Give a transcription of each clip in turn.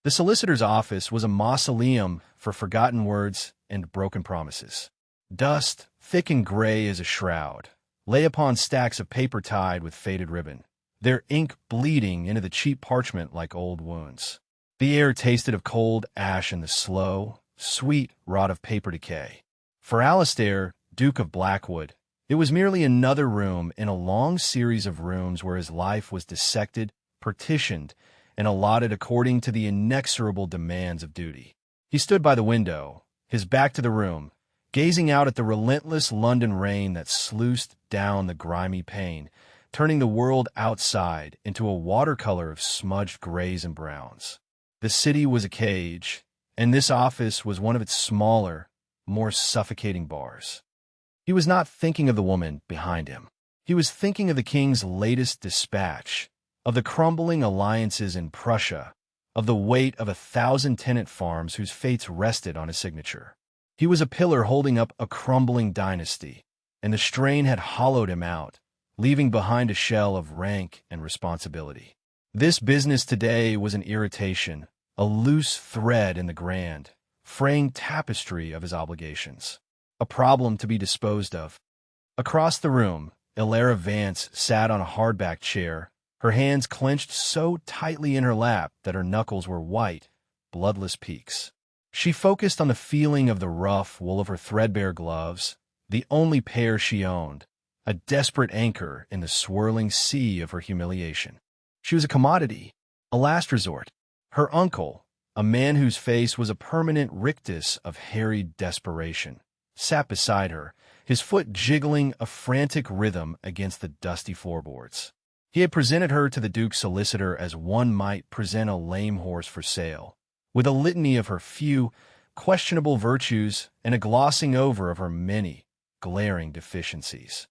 The solicitor's office was a mausoleum for forgotten words and broken promises. Dust, thick and gray as a shroud, lay upon stacks of paper tied with faded ribbon, their ink bleeding into the cheap parchment like old wounds. The air tasted of cold ash and the slow, sweet rot of paper decay. For Alastair, Duke of Blackwood, it was merely another room in a long series of rooms where his life was dissected, partitioned, and allotted according to the inexorable demands of duty. He stood by the window, his back to the room, gazing out at the relentless London rain that sluiced down the grimy pane, turning the world outside into a watercolor of smudged grays and browns. The city was a cage, and this office was one of its smaller, more suffocating bars. He was not thinking of the woman behind him. He was thinking of the king's latest dispatch, of the crumbling alliances in Prussia, of the weight of 1,000 tenant farms whose fates rested on his signature. He was a pillar holding up a crumbling dynasty, and the strain had hollowed him out, leaving behind a shell of rank and responsibility. This business today was an irritation, a loose thread in the grand, fraying tapestry of his obligations, a problem to be disposed of. Across the room, Ilara Vance sat on a hardback chair, her hands clenched so tightly in her lap that her knuckles were white, bloodless peaks. She focused on the feeling of the rough wool of her threadbare gloves, the only pair she owned, a desperate anchor in the swirling sea of her humiliation. She was a commodity, a last resort. Her uncle, a man whose face was a permanent rictus of harried desperation, sat beside her, his foot jiggling a frantic rhythm against the dusty floorboards. He had presented her to the Duke's solicitor as one might present a lame horse for sale, with a litany of her few, questionable virtues and a glossing over of her many, glaring deficiencies.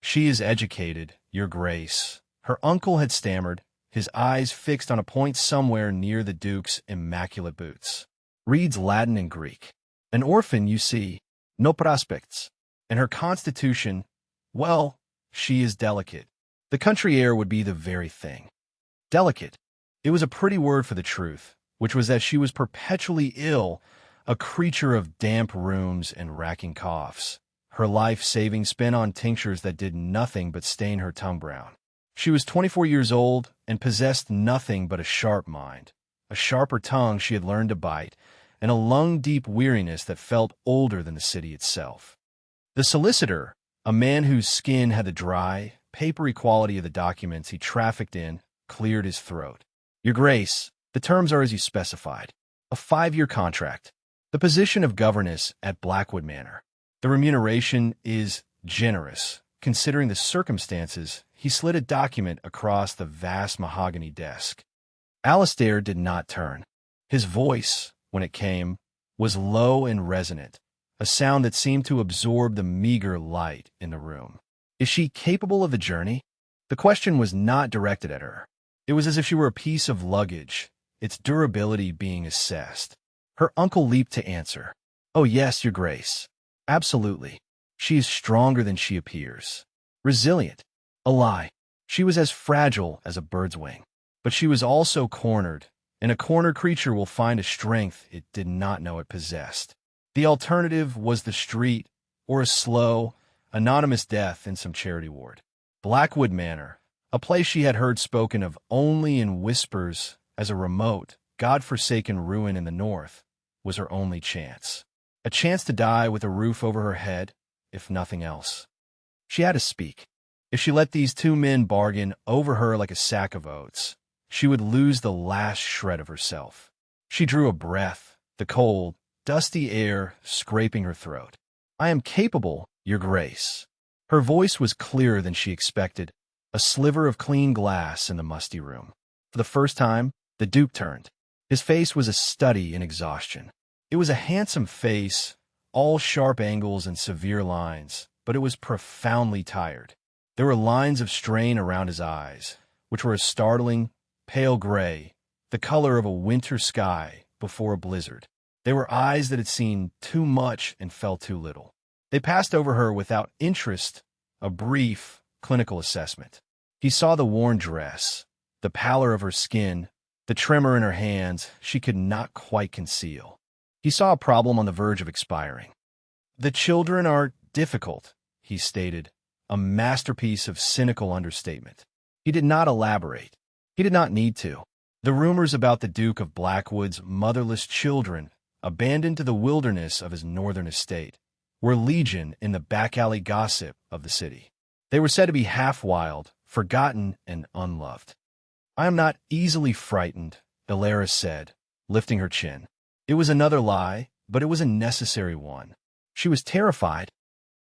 "She is educated, Your Grace," her uncle had stammered, his eyes fixed on a point somewhere near the Duke's immaculate boots. "Reads Latin and Greek. An orphan, you see, no prospects. And her constitution, well, she is delicate. The country air would be the very thing." Delicate. It was a pretty word for the truth, which was that she was perpetually ill, a creature of damp rooms and racking coughs, her life savings spent on tinctures that did nothing but stain her tongue brown. She was 24 years old and possessed nothing but a sharp mind, a sharper tongue she had learned to bite, and a lung-deep weariness that felt older than the city itself. The solicitor, a man whose skin had the dry, papery quality of the documents he trafficked in, cleared his throat. "Your Grace, the terms are as you specified. A 5-year contract. The position of governess at Blackwood Manor. The remuneration is generous. Considering the circumstances, he slid a document across the vast mahogany desk. Alastair did not turn. His voice, when it came, was low and resonant, a sound that seemed to absorb the meager light in the room. Is she capable of the journey? The question was not directed at her. It was as if she were a piece of luggage, its durability being assessed. Her uncle leaped to answer. "Oh yes, Your Grace. Absolutely. She is stronger than she appears. Resilient. A lie. She was as fragile as a bird's wing. But she was also cornered, and a cornered creature will find a strength it did not know it possessed. The alternative was the street, or a slow, anonymous death in some charity ward. Blackwood Manor, a place she had heard spoken of only in whispers as a remote, God-forsaken ruin in the north, was her only chance. A chance to die with a roof over her head, if nothing else. She had to speak. If she let these two men bargain over her like a sack of oats, she would lose the last shred of herself. She drew a breath, the cold, dusty air scraping her throat. "I am capable, Your Grace." Her voice was clearer than she expected, a sliver of clean glass in the musty room. For the first time, the Duke turned. His face was a study in exhaustion. It was a handsome face, all sharp angles and severe lines, but it was profoundly tired. There were lines of strain around his eyes, which were a startling, pale gray, the color of a winter sky before a blizzard. They were eyes that had seen too much and felt too little. They passed over her without interest, a brief, clinical assessment. He saw the worn dress, the pallor of her skin, the tremor in her hands she could not quite conceal. He saw a problem on the verge of expiring. "The children are difficult," he stated, a masterpiece of cynical understatement. He did not elaborate. He did not need to. The rumors about the Duke of Blackwood's motherless children, abandoned to the wilderness of his northern estate, were legion in the back-alley gossip of the city. They were said to be half-wild, forgotten, and unloved. "I am not easily frightened," Elara said, lifting her chin. It was another lie, but it was a necessary one. She was terrified.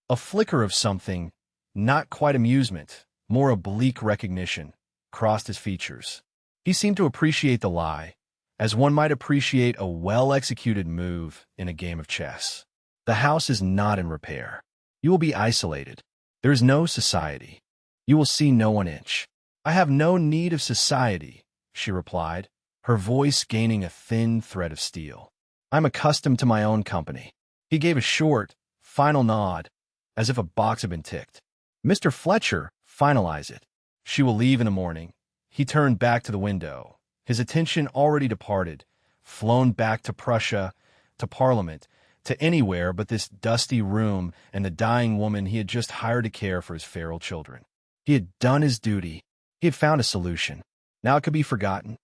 A flicker of something, not quite amusement, more oblique recognition, crossed his features. He seemed to appreciate the lie, as one might appreciate a well-executed move in a game of chess. "The house is not in repair. You will be isolated. There is no society. You will see no one inch." "I have no need of society," she replied, her voice gaining a thin thread of steel. "I'm accustomed to my own company." He gave a short, final nod, as if a box had been ticked. "Mr. Fletcher, finalize it. She will leave in the morning." He turned back to the window, his attention already departed, flown back to Prussia, to Parliament, to anywhere but this dusty room and the dying woman he had just hired to care for his feral children. He had done his duty. He had found a solution. Now it could be forgotten.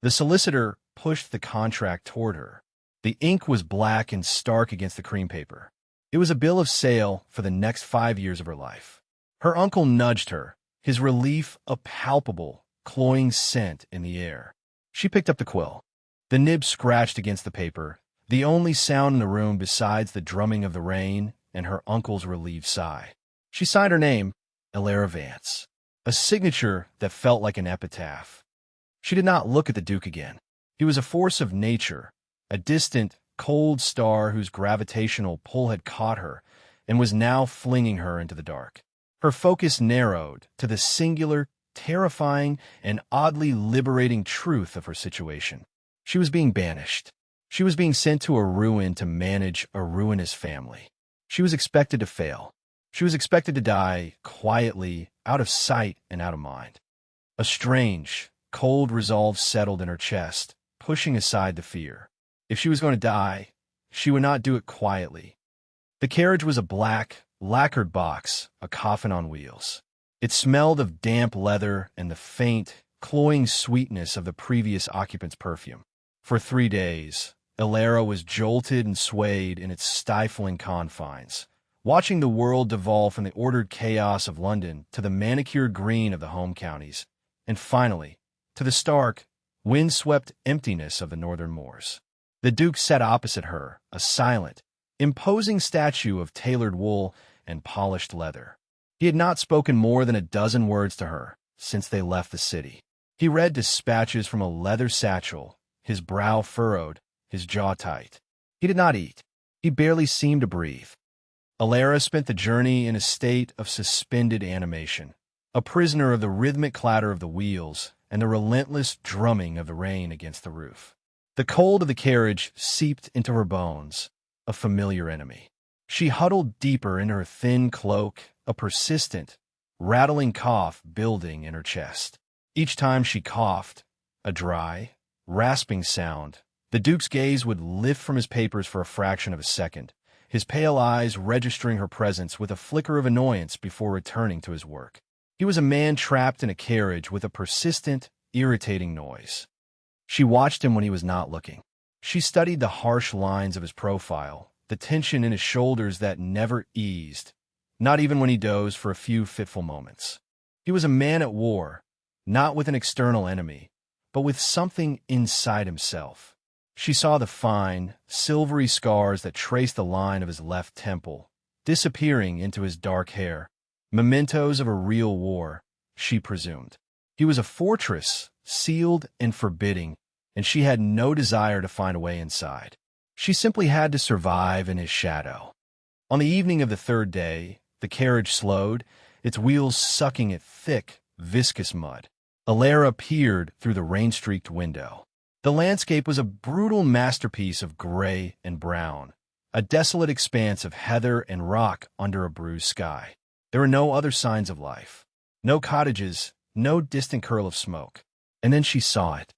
The solicitor pushed the contract toward her. The ink was black and stark against the cream paper. It was a bill of sale for the next 5 years of her life. Her uncle nudged her, his relief a palpable, cloying scent in the air. She picked up the quill. The nib scratched against the paper, the only sound in the room besides the drumming of the rain and her uncle's relieved sigh. She signed her name, Elara Vance, a signature that felt like an epitaph. She did not look at the Duke again. He was a force of nature, a distant, cold star whose gravitational pull had caught her and was now flinging her into the dark. Her focus narrowed to the singular, terrifying, and oddly liberating truth of her situation. She was being banished. She was being sent to a ruin to manage a ruinous family. She was expected to fail. She was expected to die quietly, out of sight and out of mind. A strange, cold resolve settled in her chest, pushing aside the fear. If she was going to die, she would not do it quietly. The carriage was a black, lacquered box, a coffin on wheels. It smelled of damp leather and the faint, cloying sweetness of the previous occupant's perfume. For 3 days, Elara was jolted and swayed in its stifling confines, watching the world devolve from the ordered chaos of London to the manicured green of the home counties, and finally, to the stark, wind-swept emptiness of the northern moors. The Duke sat opposite her, a silent, imposing statue of tailored wool and polished leather. He had not spoken more than a dozen words to her since they left the city. He read dispatches from a leather satchel, his brow furrowed, his jaw tight. He did not eat. He barely seemed to breathe. Elara spent the journey in a state of suspended animation, a prisoner of the rhythmic clatter of the wheels and the relentless drumming of the rain against the roof. The cold of the carriage seeped into her bones, a familiar enemy. She huddled deeper in her thin cloak, a persistent, rattling cough building in her chest. Each time she coughed, a dry, rasping sound, the Duke's gaze would lift from his papers for a fraction of a second, his pale eyes registering her presence with a flicker of annoyance before returning to his work. He was a man trapped in a carriage with a persistent, irritating noise. She watched him when he was not looking. She studied the harsh lines of his profile, the tension in his shoulders that never eased, not even when he dozed for a few fitful moments. He was a man at war, not with an external enemy, but with something inside himself. She saw the fine, silvery scars that traced the line of his left temple, disappearing into his dark hair, mementos of a real war, she presumed. He was a fortress, sealed and forbidding, and she had no desire to find a way inside. She simply had to survive in his shadow. On the evening of the 3rd day, the carriage slowed, its wheels sucking at thick, viscous mud. Elara peered through the rain-streaked window. The landscape was a brutal masterpiece of gray and brown, a desolate expanse of heather and rock under a bruised sky. There were no other signs of life. No cottages, no distant curl of smoke. And then she saw it.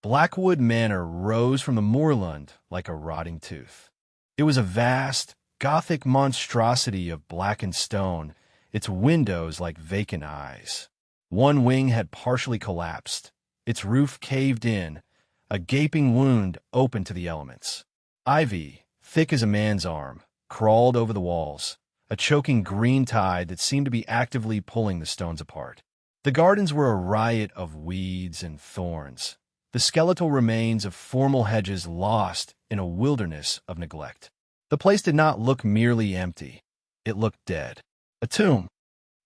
Blackwood Manor rose from the moorland like a rotting tooth. It was a vast, Gothic monstrosity of blackened stone, its windows like vacant eyes. One wing had partially collapsed, its roof caved in, a gaping wound open to the elements. Ivy, thick as a man's arm, crawled over the walls, a choking green tide that seemed to be actively pulling the stones apart. The gardens were a riot of weeds and thorns, the skeletal remains of formal hedges lost in a wilderness of neglect. The place did not look merely empty. It looked dead. A tomb.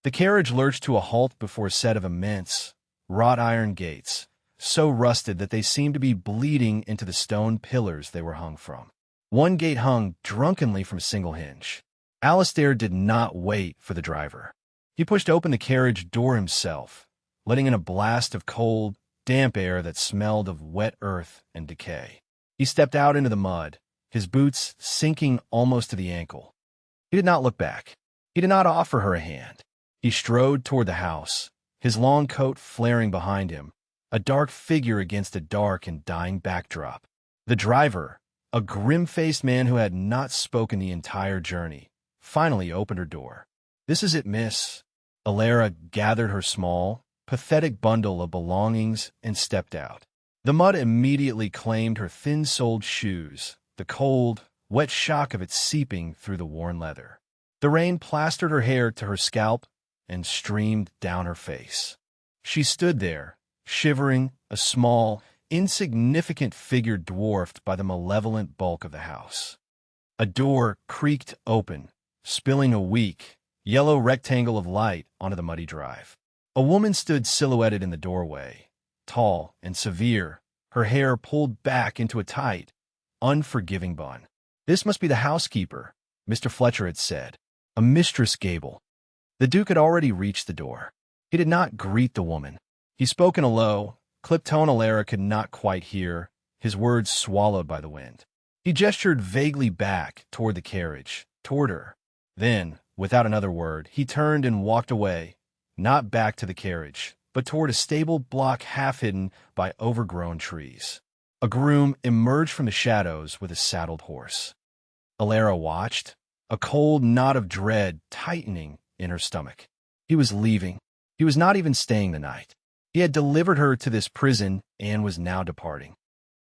The carriage lurched to a halt before a set of immense, wrought-iron gates, so rusted that they seemed to be bleeding into the stone pillars they were hung from. One gate hung drunkenly from a single hinge. Alistair did not wait for the driver. He pushed open the carriage door himself, letting in a blast of cold, damp air that smelled of wet earth and decay. He stepped out into the mud, his boots sinking almost to the ankle. He did not look back. He did not offer her a hand. He strode toward the house, his long coat flaring behind him, a dark figure against a dark and dying backdrop. The driver, a grim-faced man who had not spoken the entire journey, finally opened her door. "This is it, miss." Alara gathered her small, pathetic bundle of belongings and stepped out. The mud immediately claimed her thin-soled shoes, the cold, wet shock of it seeping through the worn leather. The rain plastered her hair to her scalp and streamed down her face. She stood there, shivering, a small, insignificant figure dwarfed by the malevolent bulk of the house. A door creaked open, spilling a weak, yellow rectangle of light onto the muddy drive. A woman stood silhouetted in the doorway, tall and severe, her hair pulled back into a tight, unforgiving bun. "This must be the housekeeper," Mr. Fletcher had said. "A Mistress Gable." The Duke had already reached the door. He did not greet the woman. He spoke in a low, clipped tone Alara could not quite hear, his words swallowed by the wind. He gestured vaguely back toward the carriage, toward her. Then, without another word, he turned and walked away, not back to the carriage, but toward a stable block half hidden by overgrown trees. A groom emerged from the shadows with a saddled horse. Alara watched, a cold knot of dread tightening in her stomach. He was leaving. He was not even staying the night. He had delivered her to this prison and was now departing.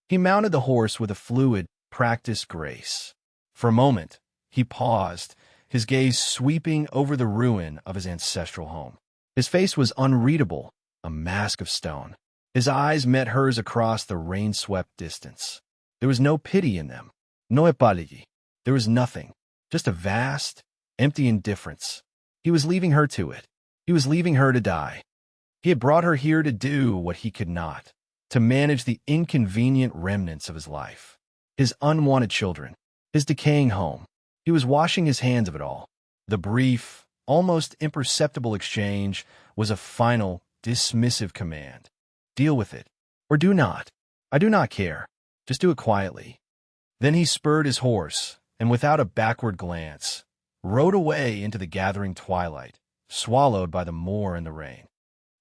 He mounted the horse with a fluid, practiced grace. For a moment, he paused, his gaze sweeping over the ruin of his ancestral home. His face was unreadable, a mask of stone. His eyes met hers across the rain-swept distance. There was no pity in them. No epaligi. There was nothing. Just a vast, empty indifference. He was leaving her to it. He was leaving her to die. He had brought her here to do what he could not, to manage the inconvenient remnants of his life. His unwanted children, his decaying home. He was washing his hands of it all. The brief, almost imperceptible exchange was a final, dismissive command. Deal with it. Or do not. I do not care. Just do it quietly. Then he spurred his horse, and without a backward glance, rode away into the gathering twilight, swallowed by the moor and the rain.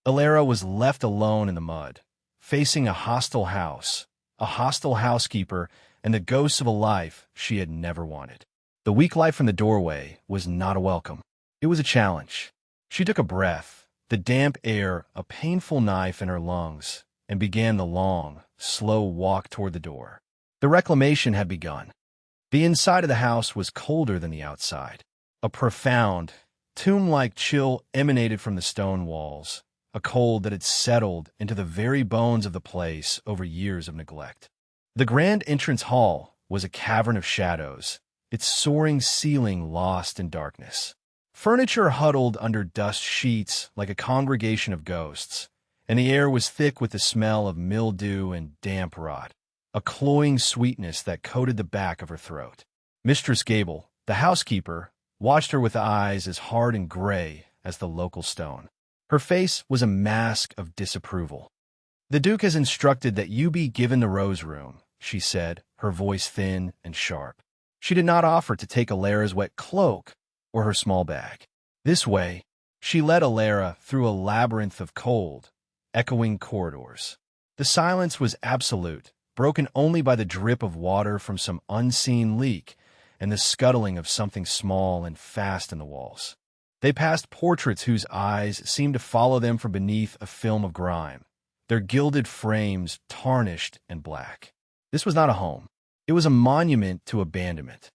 Alara was left alone in the mud, facing a hostile house, a hostile housekeeper, and the ghosts of a life she had never wanted. The weak light from the doorway was not a welcome. It was a challenge. She took a breath, the damp air a painful knife in her lungs, and began the long, slow walk toward the door. The reclamation had begun. The inside of the house was colder than the outside. A profound, tomb-like chill emanated from the stone walls, a cold that had settled into the very bones of the place over years of neglect. The grand entrance hall was a cavern of shadows, its soaring ceiling lost in darkness. Furniture huddled under dust sheets like a congregation of ghosts, and the air was thick with the smell of mildew and damp rot, a cloying sweetness that coated the back of her throat. Mistress Gable, the housekeeper, watched her with eyes as hard and gray as the local stone. Her face was a mask of disapproval. "The Duke has instructed that you be given the rose room," she said, her voice thin and sharp. She did not offer to take Alara's wet cloak or her small bag. This way, she led Alara through a labyrinth of cold, echoing corridors. The silence was absolute, broken only by the drip of water from some unseen leak and the scuttling of something small and fast in the walls. They passed portraits whose eyes seemed to follow them from beneath a film of grime, their gilded frames tarnished and black. This was not a home. It was a monument to abandonment.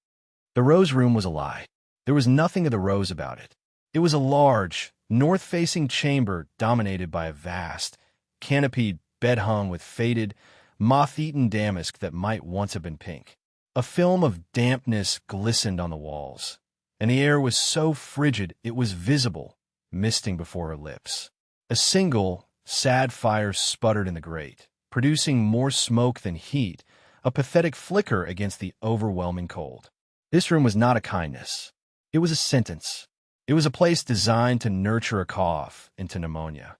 The Rose Room was a lie. There was nothing of the rose about it. It was a large, north-facing chamber dominated by a vast, canopied bed hung with faded, moth-eaten damask that might once have been pink. A film of dampness glistened on the walls, and the air was so frigid it was visible, misting before her lips. A single, sad fire sputtered in the grate, producing more smoke than heat, a pathetic flicker against the overwhelming cold. This room was not a kindness. It was a sentence. It was a place designed to nurture a cough into pneumonia.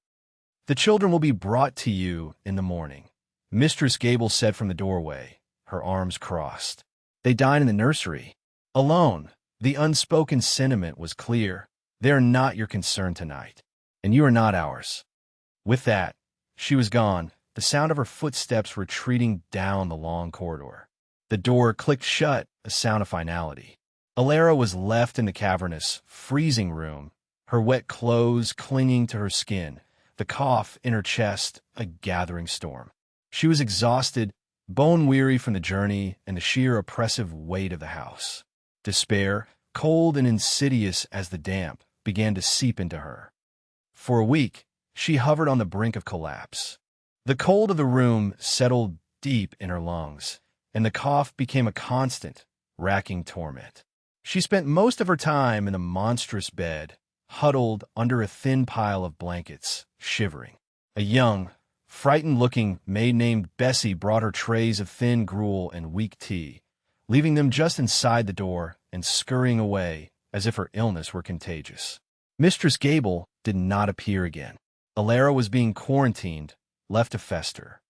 "The children will be brought to you in the morning," Mistress Gable said from the doorway, her arms crossed. "They dine in the nursery. Alone." The unspoken sentiment was clear. "They are not your concern tonight, and you are not ours." With that, she was gone, the sound of her footsteps retreating down the long corridor. The door clicked shut, a sound of finality. Alara was left in the cavernous, freezing room, her wet clothes clinging to her skin, the cough in her chest a gathering storm. She was exhausted, bone-weary from the journey and the sheer oppressive weight of the house. Despair, cold and insidious as the damp, began to seep into her. For a week, she hovered on the brink of collapse. The cold of the room settled deep in her lungs, and the cough became a constant, racking torment. She spent most of her time in the monstrous bed, huddled under a thin pile of blankets, shivering. A young, frightened-looking maid named Bessie brought her trays of thin gruel and weak tea, leaving them just inside the door and scurrying away as if her illness were contagious. Mistress Gable did not appear again. Alara was being quarantined, left to fester.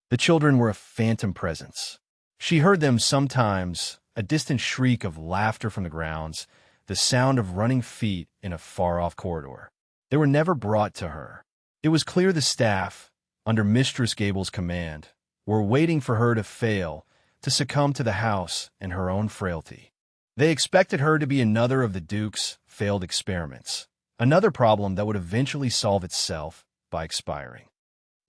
The children were a phantom presence. She heard them sometimes, a distant shriek of laughter from the grounds, the sound of running feet in a far-off corridor. They were never brought to her. It was clear the staff, under Mistress Gable's command, were waiting for her to fail, to succumb to the house and her own frailty. They expected her to be another of the Duke's failed experiments, another problem that would eventually solve itself by expiring.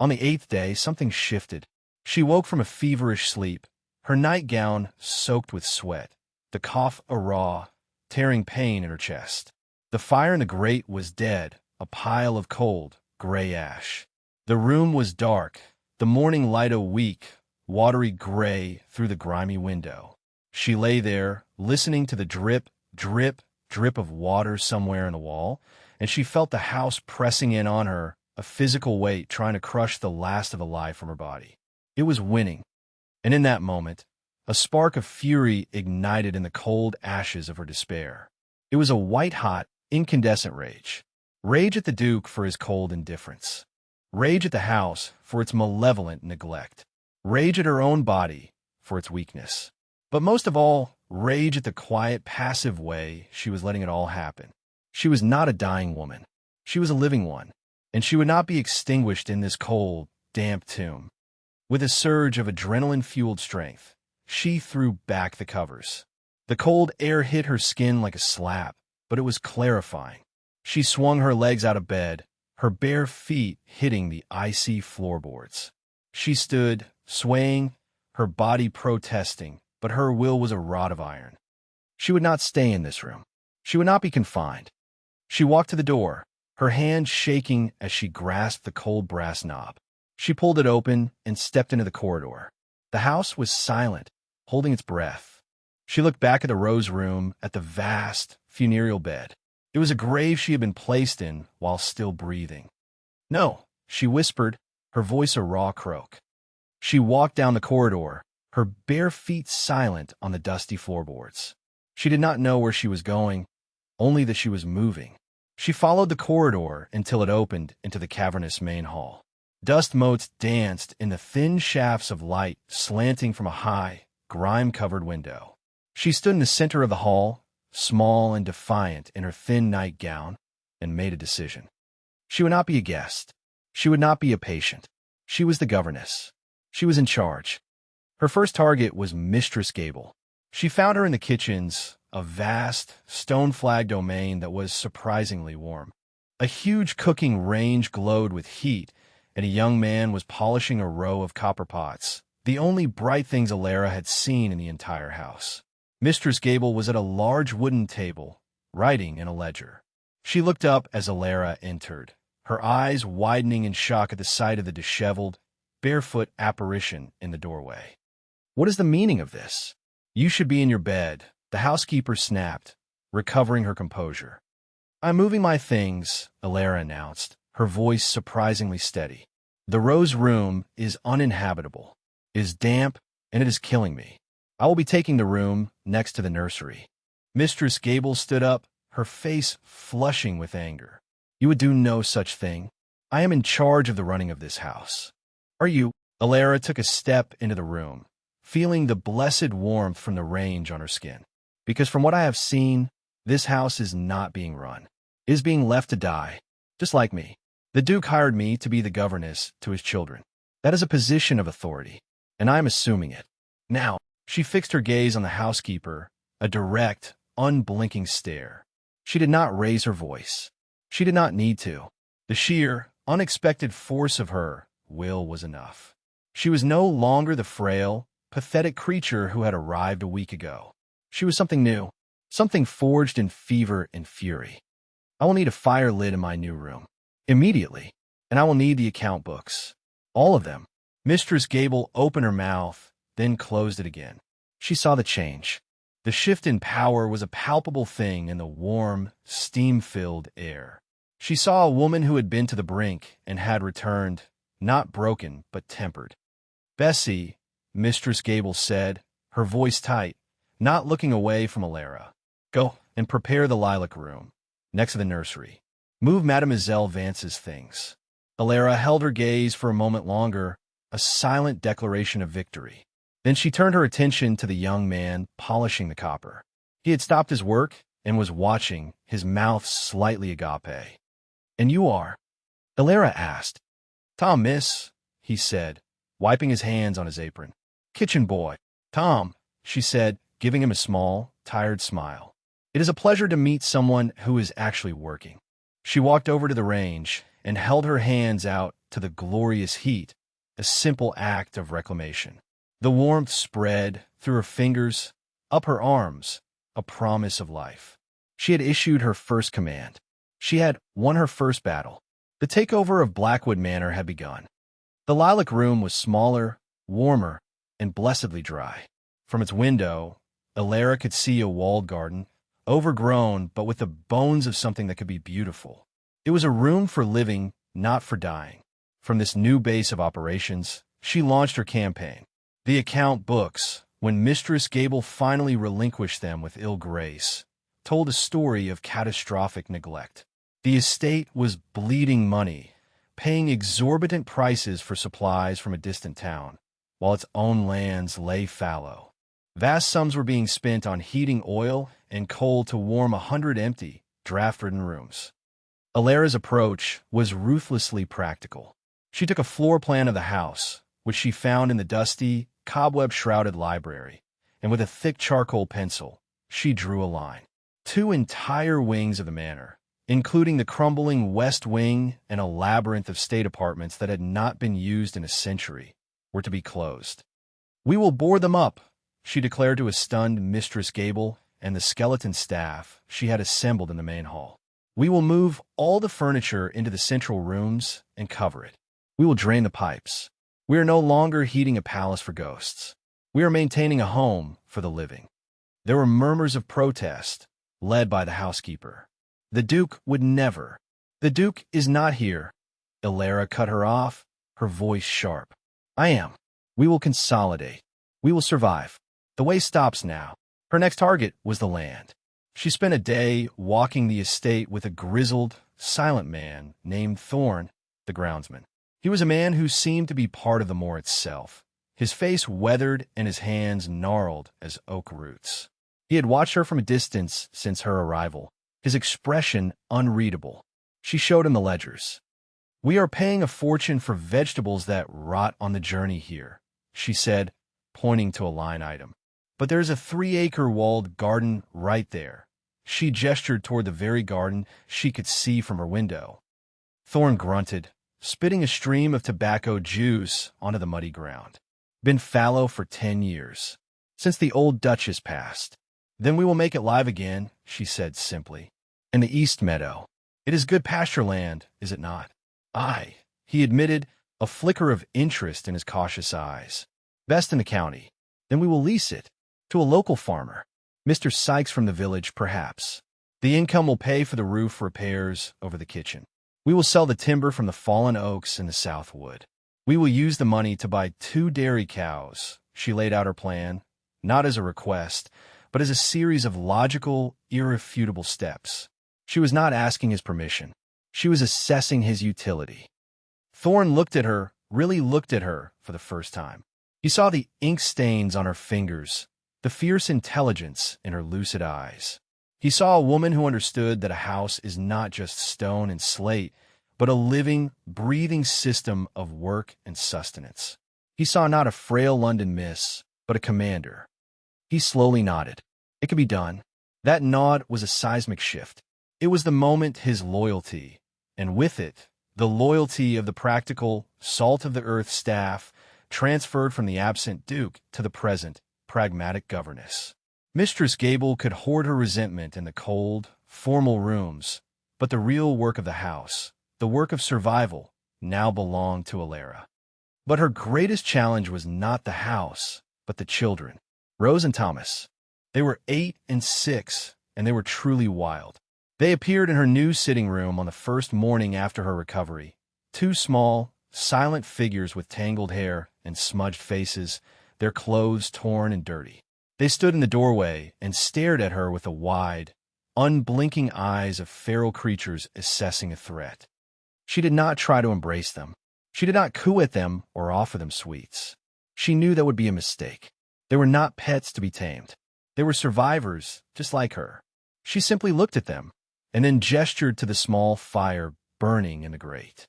On the 8th day, something shifted. She woke from a feverish sleep, her nightgown soaked with sweat, the cough a raw, tearing pain in her chest. The fire in the grate was dead, a pile of cold, gray ash. The room was dark, the morning light a weak, watery gray through the grimy window. She lay there, listening to the drip, drip, drip of water somewhere in the wall, and she felt the house pressing in on her, a physical weight trying to crush the last of the life from her body. It was winning, and in that moment, a spark of fury ignited in the cold ashes of her despair. It was a white-hot, incandescent rage. Rage at the Duke for his cold indifference. Rage at the house for its malevolent neglect. Rage at her own body for its weakness. But most of all, rage at the quiet, passive way she was letting it all happen. She was not a dying woman. She was a living one, and she would not be extinguished in this cold, damp tomb. With a surge of adrenaline-fueled strength, she threw back the covers. The cold air hit her skin like a slap, but it was clarifying. She swung her legs out of bed, her bare feet hitting the icy floorboards. She stood, swaying, her body protesting, but her will was a rod of iron. She would not stay in this room. She would not be confined. She walked to the door, her hand shaking as she grasped the cold brass knob. She pulled it open and stepped into the corridor. The house was silent, holding its breath. She looked back at the Rose Room, at the vast, funereal bed. It was a grave she had been placed in while still breathing. "No," she whispered, her voice a raw croak. She walked down the corridor, her bare feet silent on the dusty floorboards. She did not know where she was going, only that she was moving. She followed the corridor until it opened into the cavernous main hall. Dust motes danced in the thin shafts of light slanting from a high, grime-covered window. She stood in the center of the hall, small and defiant in her thin nightgown, and made a decision. She would not be a guest. She would not be a patient. She was the governess. She was in charge. Her first target was Mistress Gable. She found her in the kitchens, a vast, stone-flagged domain that was surprisingly warm. A huge cooking range glowed with heat, and a young man was polishing a row of copper pots, the only bright things Alara had seen in the entire house. Mistress Gable was at a large wooden table, writing in a ledger. She looked up as Alara entered, her eyes widening in shock at the sight of the disheveled, barefoot apparition in the doorway. "What is the meaning of this? You should be in your bed," the housekeeper snapped, recovering her composure. "I'm moving my things," Alara announced, her voice surprisingly steady. "The Rose Room is uninhabitable, is damp, and it is killing me. I will be taking the room next to the nursery." Mistress Gable stood up, her face flushing with anger. "You would do no such thing. I am in charge of the running of this house." "Are you?" Alara took a step into the room, feeling the blessed warmth from the range on her skin. "Because from what I have seen, this house is not being run. It is being left to die, just like me. The Duke hired me to be the governess to his children. That is a position of authority, and I am assuming it. Now," she fixed her gaze on the housekeeper, a direct, unblinking stare. She did not raise her voice. She did not need to. The sheer, unexpected force of her will was enough. She was no longer the frail, pathetic creature who had arrived a week ago. She was something new, something forged in fever and fury. "I will need a fire lit in my new room, immediately, and I will need the account books. All of them." Mistress Gable opened her mouth, then closed it again. She saw the change. The shift in power was a palpable thing in the warm, steam-filled air. She saw a woman who had been to the brink and had returned, not broken, but tempered. "Bessie," Mistress Gable said, her voice tight, not looking away from Alara, "go and prepare the lilac room, next to the nursery. Move Mademoiselle Vance's things." Alara held her gaze for a moment longer, a silent declaration of victory. Then she turned her attention to the young man polishing the copper. He had stopped his work and was watching, his mouth slightly agape. "And you are?" Alara asked. "Tom, miss," he said, wiping his hands on his apron. "Kitchen boy." "Tom," she said, giving him a small, tired smile. "It is a pleasure to meet someone who is actually working." She walked over to the range and held her hands out to the glorious heat, a simple act of reclamation. The warmth spread through her fingers, up her arms, a promise of life. She had issued her first command. She had won her first battle. The takeover of Blackwood Manor had begun. The lilac room was smaller, warmer, and blessedly dry. From its window, Alara could see a walled garden, overgrown but with the bones of something that could be beautiful. It was a room for living, not for dying. From this new base of operations, she launched her campaign. The account books, when Mistress Gable finally relinquished them with ill grace, told a story of catastrophic neglect. The estate was bleeding money, paying exorbitant prices for supplies from a distant town, while its own lands lay fallow. Vast sums were being spent on heating oil and coal to warm 100 empty, draft-ridden rooms. Alara's approach was ruthlessly practical. She took a floor plan of the house, which she found in the dusty, cobweb-shrouded library, and with a thick charcoal pencil, she drew a line. 2 entire wings of the manor, including the crumbling west wing and a labyrinth of state apartments that had not been used in a century, were to be closed. "We will board them up," she declared to a stunned Mistress Gable and the skeleton staff she had assembled in the main hall. "We will move all the furniture into the central rooms and cover it. We will drain the pipes. We are no longer heating a palace for ghosts. We are maintaining a home for the living." There were murmurs of protest, led by the housekeeper. "The Duke would never." "The Duke is not here." Alara cut her off, her voice sharp. "I am. We will consolidate. We will survive. The way stops now." Her next target was the land. She spent a day walking the estate with a grizzled, silent man named Thorne, the groundsman. He was a man who seemed to be part of the moor itself, his face weathered and his hands gnarled as oak roots. He had watched her from a distance since her arrival, his expression unreadable. She showed him the ledgers. "We are paying a fortune for vegetables that rot on the journey here," she said, pointing to a line item. "But there's a 3-acre walled garden right there." She gestured toward the very garden she could see from her window. Thorn grunted, spitting a stream of tobacco juice onto the muddy ground. "Been fallow for 10 years, since the old Duchess passed." "Then we will make it live again," she said simply. "In the East Meadow. It is good pasture land, is it not?" "Aye," he admitted, a flicker of interest in his cautious eyes. "Best in the county. Then we will lease it to a local farmer. Mr. Sykes from the village, perhaps. The income will pay for the roof repairs over the kitchen. We will sell the timber from the fallen oaks in the south wood. We will use the money to buy 2 dairy cows." She laid out her plan, not as a request, but as a series of logical, irrefutable steps. She was not asking his permission. She was assessing his utility. Thorn looked at her, really looked at her, for the first time. He saw the ink stains on her fingers, the fierce intelligence in her lucid eyes. He saw a woman who understood that a house is not just stone and slate, but a living, breathing system of work and sustenance. He saw not a frail London miss, but a commander. He slowly nodded. It could be done. That nod was a seismic shift. It was the moment his loyalty, and with it, the loyalty of the practical, salt-of-the-earth staff, transferred from the absent Duke to the present, pragmatic governess. Mistress Gable could hoard her resentment in the cold, formal rooms, but the real work of the house, the work of survival, now belonged to Alara. But her greatest challenge was not the house, but the children. Rose and Thomas. They were 8 and 6, and they were truly wild. They appeared in her new sitting room on the first morning after her recovery. 2 small, silent figures with tangled hair and smudged faces, their clothes torn and dirty. They stood in the doorway and stared at her with the wide, unblinking eyes of feral creatures assessing a threat. She did not try to embrace them. She did not coo at them or offer them sweets. She knew that would be a mistake. They were not pets to be tamed. They were survivors, just like her. She simply looked at them, and then gestured to the small fire burning in the grate.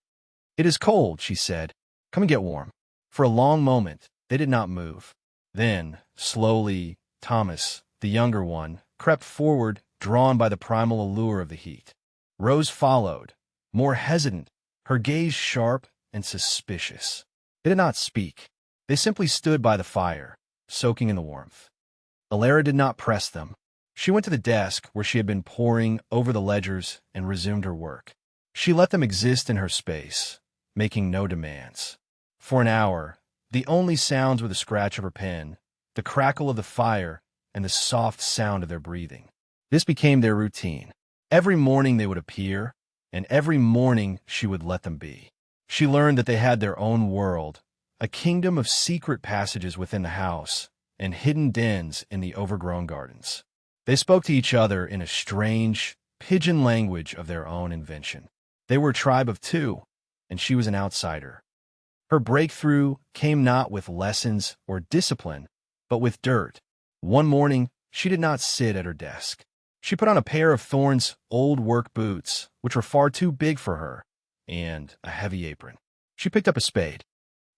"It is cold," she said. "Come and get warm." For a long moment, they did not move. Then, slowly, Thomas, the younger one, crept forward, drawn by the primal allure of the heat. Rose followed, more hesitant, her gaze sharp and suspicious. They did not speak. They simply stood by the fire, soaking in the warmth. Alara did not press them. She went to the desk where she had been poring over the ledgers and resumed her work. She let them exist in her space, making no demands. For an hour, the only sounds were the scratch of her pen, the crackle of the fire, and the soft sound of their breathing. This became their routine. Every morning they would appear, and every morning she would let them be. She learned that they had their own world, a kingdom of secret passages within the house, and hidden dens in the overgrown gardens. They spoke to each other in a strange, pigeon language of their own invention. They were a tribe of 2, and she was an outsider. Her breakthrough came not with lessons or discipline, but with dirt. One morning, she did not sit at her desk. She put on a pair of Thorn's old work boots, which were far too big for her, and a heavy apron. She picked up a spade.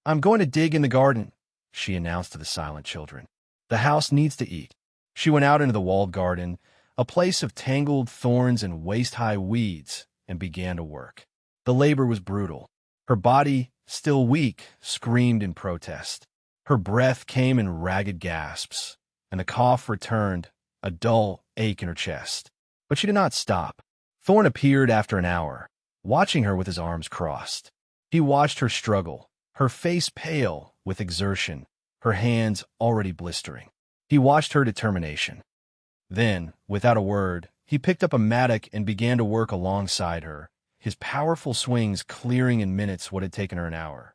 "I'm going to dig in the garden," she announced to the silent children. "The house needs to eat." She went out into the walled garden, a place of tangled thorns and waist-high weeds, and began to work. The labor was brutal. Her body, still weak, screamed in protest. Her breath came in ragged gasps, and the cough returned, a dull ache in her chest. But she did not stop. Thorn appeared after an hour, watching her with his arms crossed. He watched her struggle, her face pale with exertion, her hands already blistering. He watched her determination. Then, without a word, he picked up a mattock and began to work alongside her, his powerful swings clearing in minutes what had taken her an hour.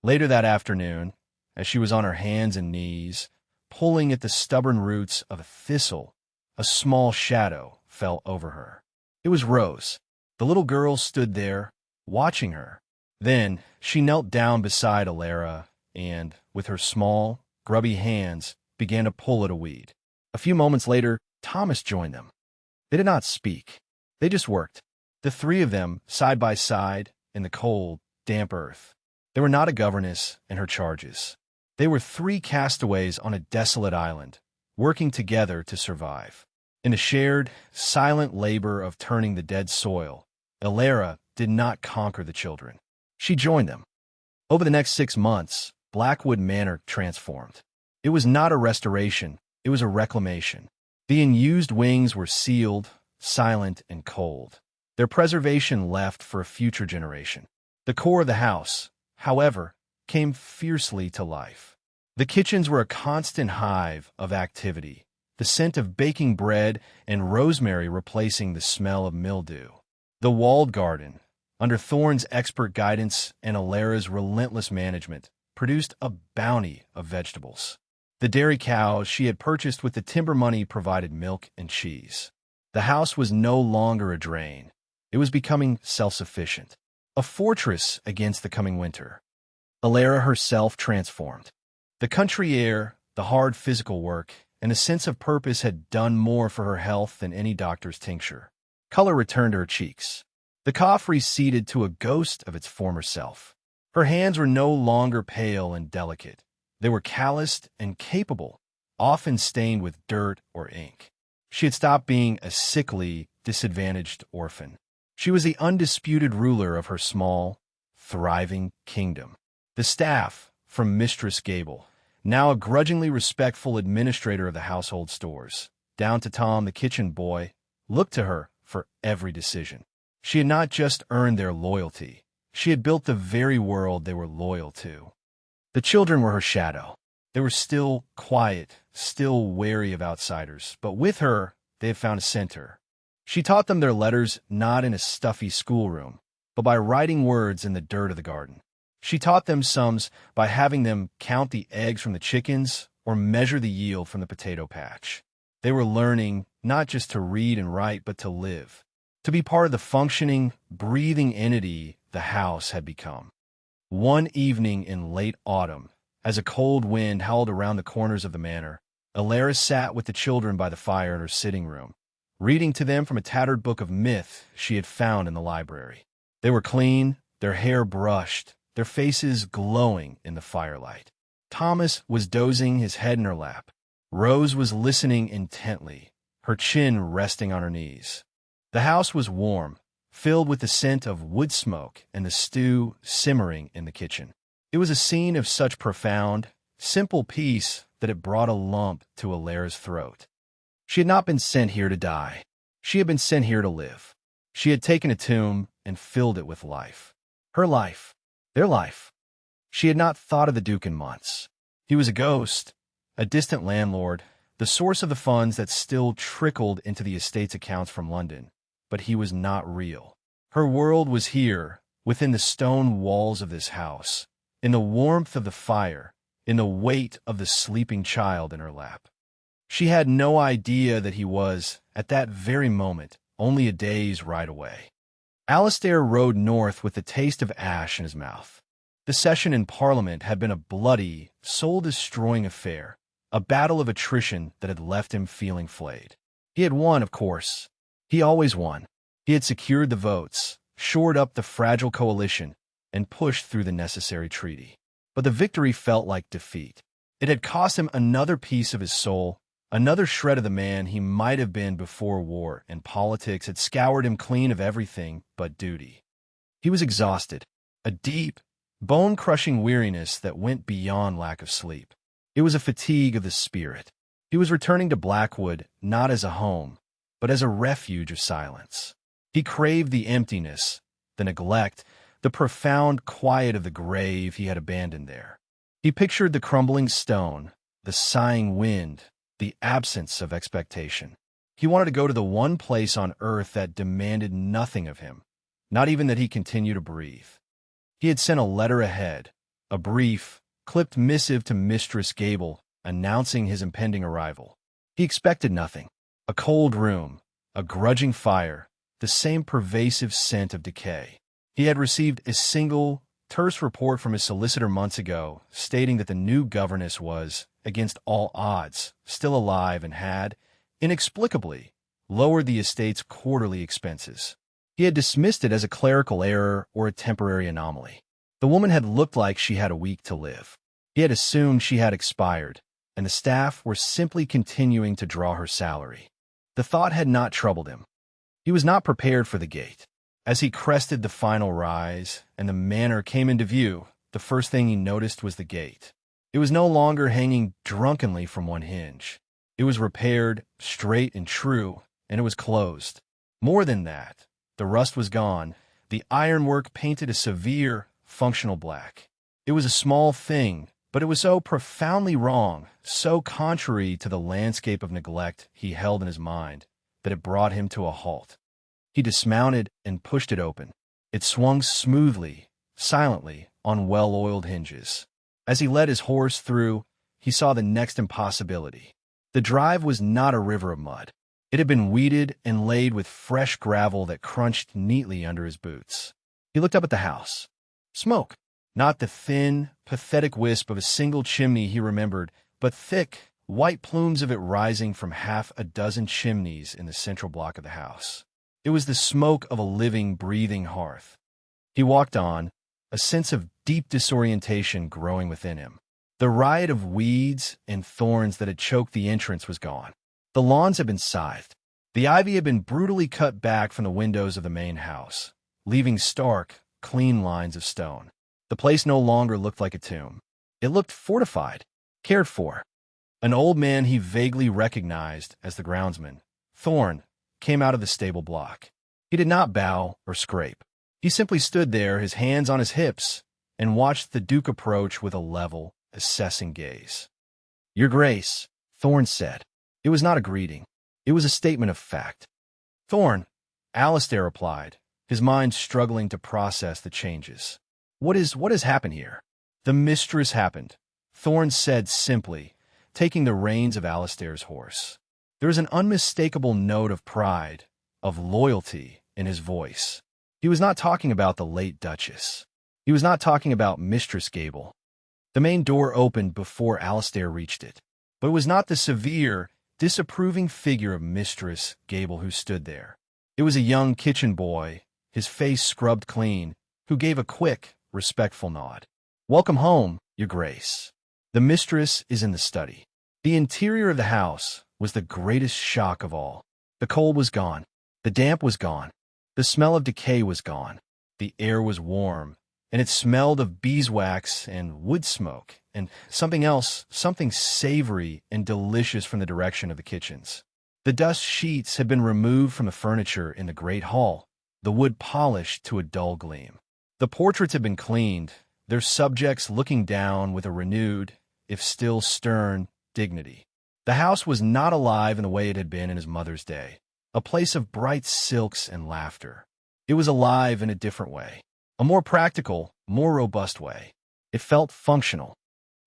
Later that afternoon, as she was on her hands and knees, pulling at the stubborn roots of a thistle, a small shadow fell over her. It was Rose. The little girl stood there, watching her. Then she knelt down beside Alara and, with her small, grubby hands, began to pull at a weed. A few moments later, Thomas joined them. They did not speak. They just worked. The 3 of them, side by side, in the cold, damp earth. They were not a governess and her charges. They were three castaways on a desolate island, working together to survive. In the shared, silent labor of turning the dead soil, Alara did not conquer the children. She joined them. Over the next 6 months, Blackwood Manor transformed. It was not a restoration, it was a reclamation. The unused wings were sealed, silent, and cold. Their preservation left for a future generation. The core of the house, however, came fiercely to life. The kitchens were a constant hive of activity, the scent of baking bread and rosemary replacing the smell of mildew. The walled garden, under Thorne's expert guidance and Alara's relentless management, produced a bounty of vegetables. The dairy cows she had purchased with the timber money provided milk and cheese. The house was no longer a drain. It was becoming self-sufficient, a fortress against the coming winter. Alara herself transformed. The country air, the hard physical work, and a sense of purpose had done more for her health than any doctor's tincture. Color returned to her cheeks. The cough receded to a ghost of its former self. Her hands were no longer pale and delicate. They were calloused and capable, often stained with dirt or ink. She had stopped being a sickly, disadvantaged orphan. She was the undisputed ruler of her small, thriving kingdom. The staff, from Mistress Gable, now a grudgingly respectful administrator of the household stores, down to Tom, the kitchen boy, looked to her for every decision. She had not just earned their loyalty, she had built the very world they were loyal to. The children were her shadow. They were still quiet, still wary of outsiders, but with her, they had found a center. She taught them their letters not in a stuffy schoolroom, but by writing words in the dirt of the garden. She taught them sums by having them count the eggs from the chickens or measure the yield from the potato patch. They were learning not just to read and write, but to live, to be part of the functioning, breathing entity the house had become. One evening in late autumn, as a cold wind howled around the corners of the manor, Alara sat with the children by the fire in her sitting room, reading to them from a tattered book of myth she had found in the library. They were clean, their hair brushed, their faces glowing in the firelight. Thomas was dozing, his head in her lap. Rose was listening intently, her chin resting on her knees. The house was warm, filled with the scent of wood smoke and the stew simmering in the kitchen. It was a scene of such profound, simple peace that it brought a lump to Alara's throat. She had not been sent here to die. She had been sent here to live. She had taken a tomb and filled it with life. Her life. Their life. She had not thought of the Duke in months. He was a ghost, a distant landlord, the source of the funds that still trickled into the estate's accounts from London. But he was not real. Her world was here, within the stone walls of this house, in the warmth of the fire, in the weight of the sleeping child in her lap. She had no idea that he was, at that very moment, only a day's ride away. Alistair rode north with the taste of ash in his mouth. The session in Parliament had been a bloody, soul-destroying affair, a battle of attrition that had left him feeling flayed. He had won, of course. He always won. He had secured the votes, shored up the fragile coalition, and pushed through the necessary treaty. But the victory felt like defeat. It had cost him another piece of his soul, another shred of the man he might have been before war, and politics had scoured him clean of everything but duty. He was exhausted, a deep, bone-crushing weariness that went beyond lack of sleep. It was a fatigue of the spirit. He was returning to Blackwood not as a home, but as a refuge of silence. He craved the emptiness, the neglect, the profound quiet of the grave he had abandoned there. He pictured the crumbling stone, the sighing wind, the absence of expectation. He wanted to go to the one place on earth that demanded nothing of him, not even that he continue to breathe. He had sent a letter ahead, a brief, clipped missive to Mistress Gable announcing his impending arrival. He expected nothing. A cold room, a grudging fire, the same pervasive scent of decay. He had received a single, terse report from his solicitor months ago, stating that the new governess was, against all odds, still alive and had, inexplicably, lowered the estate's quarterly expenses. He had dismissed it as a clerical error or a temporary anomaly. The woman had looked like she had a week to live. He had assumed she had expired, and the staff were simply continuing to draw her salary. The thought had not troubled him. He was not prepared for the gate. As he crested the final rise and the manor came into view, the first thing he noticed was the gate. It was no longer hanging drunkenly from one hinge. It was repaired, straight and true, and it was closed. More than that, the rust was gone, the ironwork painted a severe, functional black. It was a small thing, but it was so profoundly wrong, so contrary to the landscape of neglect he held in his mind, that it brought him to a halt. He dismounted and pushed it open. It swung smoothly, silently, on well-oiled hinges. As he led his horse through, he saw the next impossibility. The drive was not a river of mud. It had been weeded and laid with fresh gravel that crunched neatly under his boots. He looked up at the house. Smoke. Not the thin, pathetic wisp of a single chimney he remembered, but thick, white plumes of it rising from half a dozen chimneys in the central block of the house. It was the smoke of a living, breathing hearth. He walked on, a sense of deep disorientation growing within him. The riot of weeds and thorns that had choked the entrance was gone. The lawns had been scythed. The ivy had been brutally cut back from the windows of the main house, leaving stark, clean lines of stone. The place no longer looked like a tomb. It looked fortified, cared for. An old man he vaguely recognized as the groundsman, Thorn, came out of the stable block. He did not bow or scrape. He simply stood there, his hands on his hips, and watched the Duke approach with a level, assessing gaze. "Your Grace," Thorn said. It was not a greeting. It was a statement of fact. "Thorn," Alistair replied, his mind struggling to process the changes. What has happened here?" "The mistress happened," Thorn said simply, taking the reins of Alistair's horse. There was an unmistakable note of pride, of loyalty in his voice. He was not talking about the late Duchess. He was not talking about Mistress Gable. The main door opened before Alistair reached it, but it was not the severe, disapproving figure of Mistress Gable who stood there. It was a young kitchen boy, his face scrubbed clean, who gave a quick, respectful nod. "Welcome home, Your Grace. The mistress is in the study." The interior of the house was the greatest shock of all. The cold was gone. The damp was gone. The smell of decay was gone. The air was warm, and it smelled of beeswax and wood smoke, and something else, something savory and delicious from the direction of the kitchens. The dust sheets had been removed from the furniture in the great hall, the wood polished to a dull gleam. The portraits had been cleaned, their subjects looking down with a renewed, if still stern, dignity. The house was not alive in the way it had been in his mother's day, a place of bright silks and laughter. It was alive in a different way, a more practical, more robust way. It felt functional.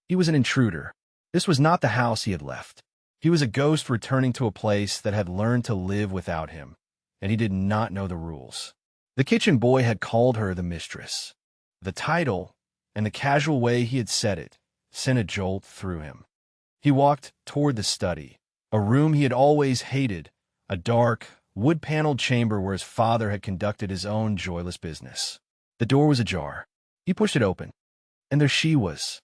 He was an intruder. This was not the house he had left. He was a ghost returning to a place that had learned to live without him, and he did not know the rules. The kitchen boy had called her the mistress. The title, and the casual way he had said it, sent a jolt through him. He walked toward the study, a room he had always hated, a dark, wood-paneled chamber where his father had conducted his own joyless business. The door was ajar. He pushed it open, and there she was.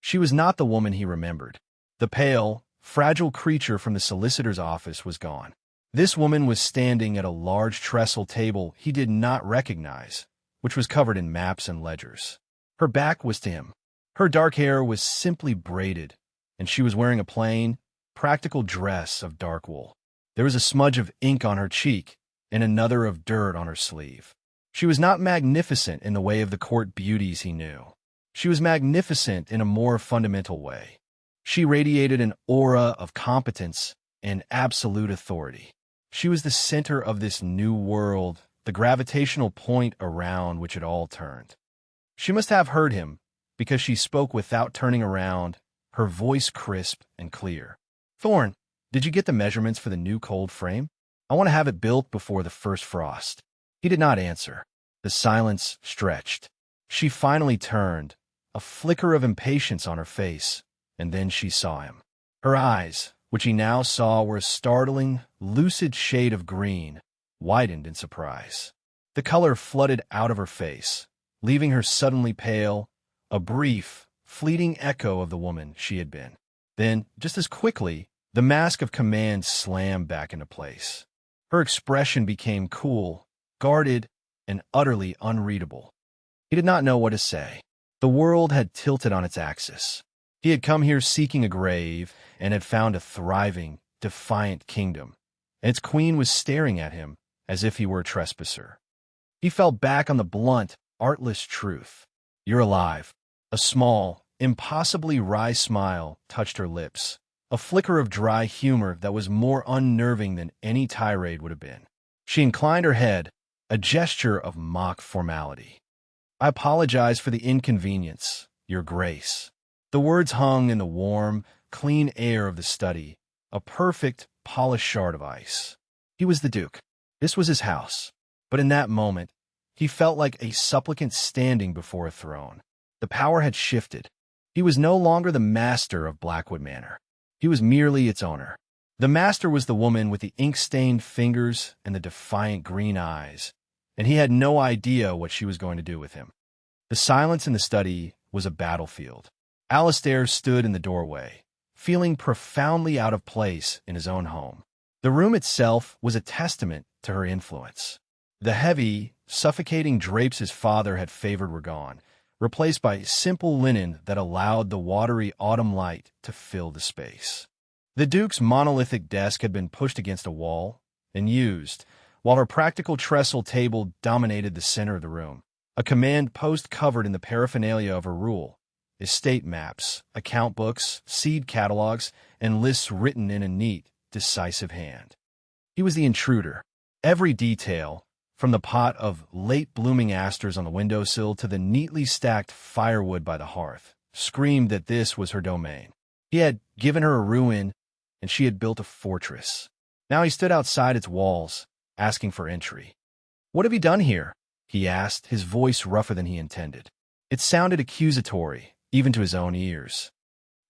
She was not the woman he remembered. The pale, fragile creature from the solicitor's office was gone. This woman was standing at a large trestle table he did not recognize, which was covered in maps and ledgers. Her back was to him. Her dark hair was simply braided, and she was wearing a plain, practical dress of dark wool. There was a smudge of ink on her cheek and another of dirt on her sleeve. She was not magnificent in the way of the court beauties he knew. She was magnificent in a more fundamental way. She radiated an aura of competence and absolute authority. She was the center of this new world, the gravitational point around which it all turned. She must have heard him, because she spoke without turning around, her voice crisp and clear. "Thorn, did you get the measurements for the new cold frame? I want to have it built before the first frost." He did not answer. The silence stretched. She finally turned, a flicker of impatience on her face, and then she saw him. Her eyes, which he now saw were a startling, lucid shade of green, widened in surprise. The color flooded out of her face, leaving her suddenly pale, a brief, fleeting echo of the woman she had been. Then, just as quickly, the mask of command slammed back into place. Her expression became cool, guarded, and utterly unreadable. He did not know what to say. The world had tilted on its axis. He had come here seeking a grave and had found a thriving, defiant kingdom, and its queen was staring at him as if he were a trespasser. He fell back on the blunt, artless truth. "You're alive." A small, impossibly wry smile touched her lips, a flicker of dry humor that was more unnerving than any tirade would have been. She inclined her head, a gesture of mock formality. "I apologize for the inconvenience, Your Grace." The words hung in the warm, clean air of the study, a perfect, polished shard of ice. He was the Duke. This was his house. But in that moment, he felt like a supplicant standing before a throne. The power had shifted. He was no longer the master of Blackwood Manor. He was merely its owner. The master was the woman with the ink-stained fingers and the defiant green eyes, and he had no idea what she was going to do with him. The silence in the study was a battlefield. Alistair stood in the doorway, feeling profoundly out of place in his own home. The room itself was a testament to her influence. The heavy, suffocating drapes his father had favored were gone, replaced by simple linen that allowed the watery autumn light to fill the space. The Duke's monolithic desk had been pushed against a wall and used, while her practical trestle table dominated the center of the room. A command post covered in the paraphernalia of her rule, estate maps, account books, seed catalogs, and lists written in a neat, decisive hand. He was the intruder. Every detail, from the pot of late-blooming asters on the windowsill to the neatly stacked firewood by the hearth, screamed that this was her domain. He had given her a ruin, and she had built a fortress. Now he stood outside its walls, asking for entry. "What have you done here?" he asked, his voice rougher than he intended. It sounded accusatory, even to his own ears.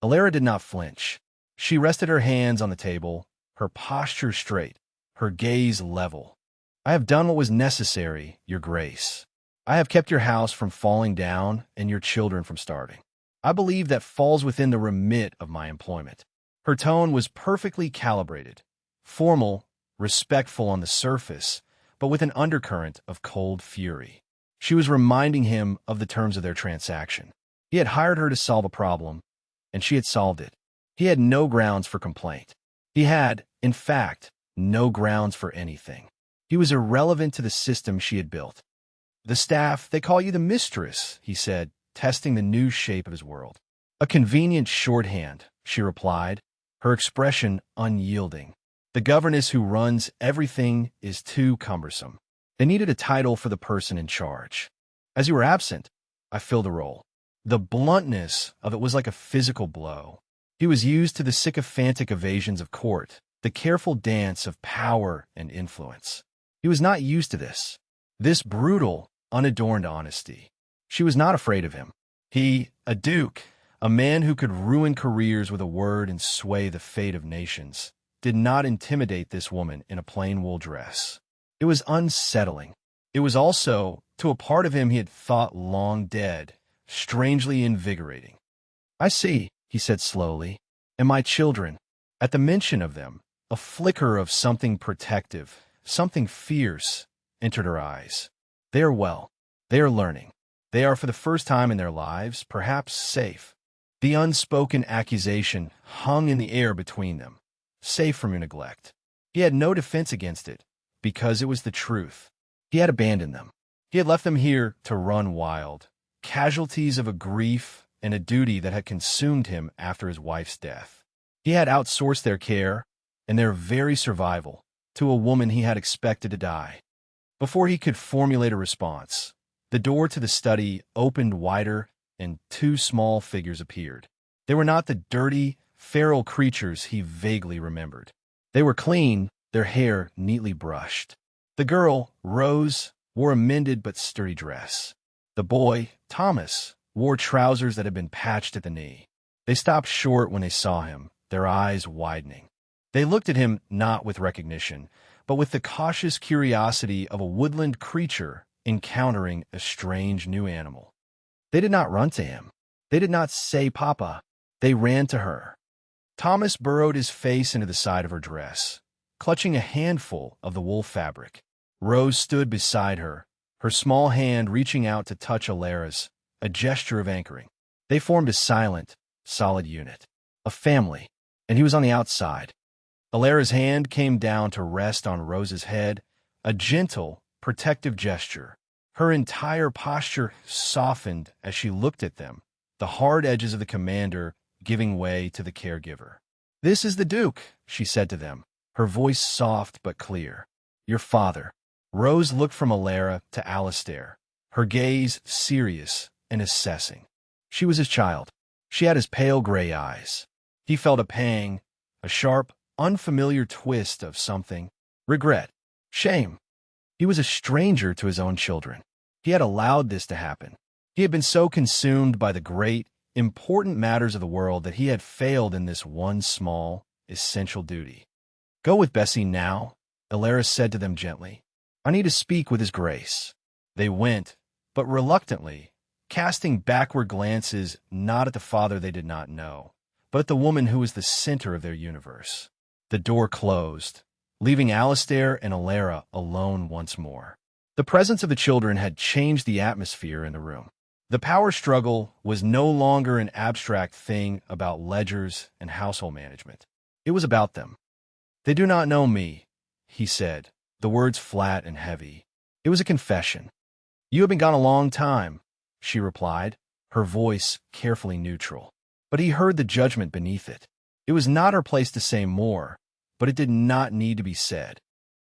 Alara did not flinch. She rested her hands on the table, her posture straight, her gaze level. "I have done what was necessary, Your Grace. I have kept your house from falling down and your children from starving. I believe that falls within the remit of my employment." Her tone was perfectly calibrated, formal, respectful on the surface, but with an undercurrent of cold fury. She was reminding him of the terms of their transaction. He had hired her to solve a problem, and she had solved it. He had no grounds for complaint. He had, in fact, no grounds for anything. He was irrelevant to the system she had built. "The staff, they call you the mistress," he said, testing the new shape of his world. "A convenient shorthand," she replied, her expression unyielding. "The governess who runs everything is too cumbersome. They needed a title for the person in charge. As you were absent, I filled the role." The bluntness of it was like a physical blow. He was used to the sycophantic evasions of court, the careful dance of power and influence. He was not used to this brutal, unadorned honesty. She was not afraid of him. He, a duke, a man who could ruin careers with a word and sway the fate of nations, did not intimidate this woman in a plain wool dress. It was unsettling. It was also, to a part of him he had thought long dead, strangely invigorating. "I see," he said slowly, "and my children." At the mention of them, a flicker of something protective, something fierce, entered her eyes. "They are well. They are learning. They are for the first time in their lives, perhaps safe." The unspoken accusation hung in the air between them, safe from your neglect. He had no defense against it, because it was the truth. He had abandoned them. He had left them here to run wild, casualties of a grief and a duty that had consumed him after his wife's death. He had outsourced their care and their very survival to a woman he had expected to die. Before he could formulate a response, the door to the study opened wider and two small figures appeared. They were not the dirty, feral creatures he vaguely remembered. They were clean, their hair neatly brushed. The girl, Rose, wore a mended but sturdy dress. The boy, Thomas, wore trousers that had been patched at the knee. They stopped short when they saw him, their eyes widening. They looked at him not with recognition, but with the cautious curiosity of a woodland creature encountering a strange new animal. They did not run to him. They did not say, "Papa." They ran to her. Thomas burrowed his face into the side of her dress, clutching a handful of the wool fabric. Rose stood beside her, her small hand reaching out to touch Alara's, a gesture of anchoring. They formed a silent, solid unit, a family, and he was on the outside. Alara's hand came down to rest on Rose's head, a gentle, protective gesture. Her entire posture softened as she looked at them, the hard edges of the commander giving way to the caregiver. "This is the Duke," she said to them, her voice soft but clear. "Your father." Rose looked from Alara to Alistair, her gaze serious and assessing. She was his child. She had his pale gray eyes. He felt a pang, a sharp, unfamiliar twist of something. Regret. Shame. He was a stranger to his own children. He had allowed this to happen. He had been so consumed by the great, important matters of the world that he had failed in this one small, essential duty. "Go with Bessie now," Alara said to them gently. "I need to speak with His Grace." They went, but reluctantly, casting backward glances not at the father they did not know, but at the woman who was the center of their universe. The door closed, leaving Alistair and Alara alone once more. The presence of the children had changed the atmosphere in the room. The power struggle was no longer an abstract thing about ledgers and household management. It was about them. "They do not know me," he said, the words flat and heavy. It was a confession. "You have been gone a long time," she replied, her voice carefully neutral. But he heard the judgment beneath it. It was not her place to say more, but it did not need to be said.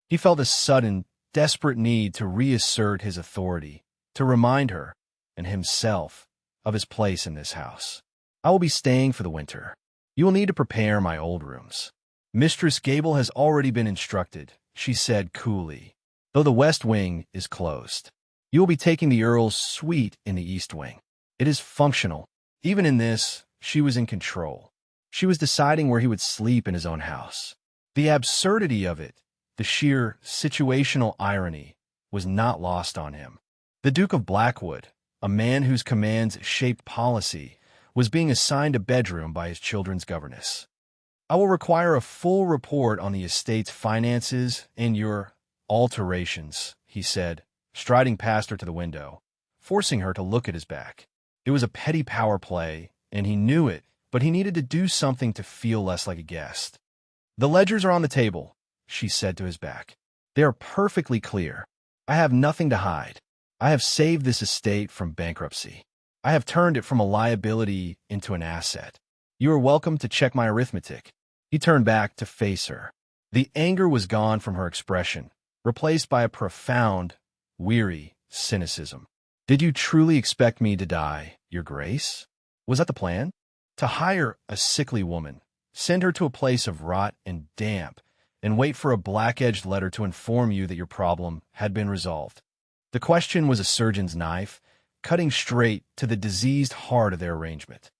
He felt a sudden, desperate need to reassert his authority, to remind her, and himself, of his place in this house. "I will be staying for the winter. You will need to prepare my old rooms." "Mistress Gable has already been instructed," she said coolly, "though the west wing is closed. You will be taking the Earl's suite in the east wing. It is functional." Even in this, she was in control. She was deciding where he would sleep in his own house. The absurdity of it, the sheer situational irony, was not lost on him. The Duke of Blackwood, a man whose commands shaped policy, was being assigned a bedroom by his children's governess. "I will require a full report on the estate's finances and your alterations," he said, striding past her to the window, forcing her to look at his back. It was a petty power play, and he knew it, but he needed to do something to feel less like a guest. "The ledgers are on the table," she said to his back. "They are perfectly clear. I have nothing to hide. I have saved this estate from bankruptcy. I have turned it from a liability into an asset. You are welcome to check my arithmetic." He turned back to face her. The anger was gone from her expression, replaced by a profound, weary cynicism. "Did you truly expect me to die, Your Grace? Was that the plan? To hire a sickly woman, send her to a place of rot and damp, and wait for a black-edged letter to inform you that your problem had been resolved?" The question was a surgeon's knife, cutting straight to the diseased heart of their arrangement.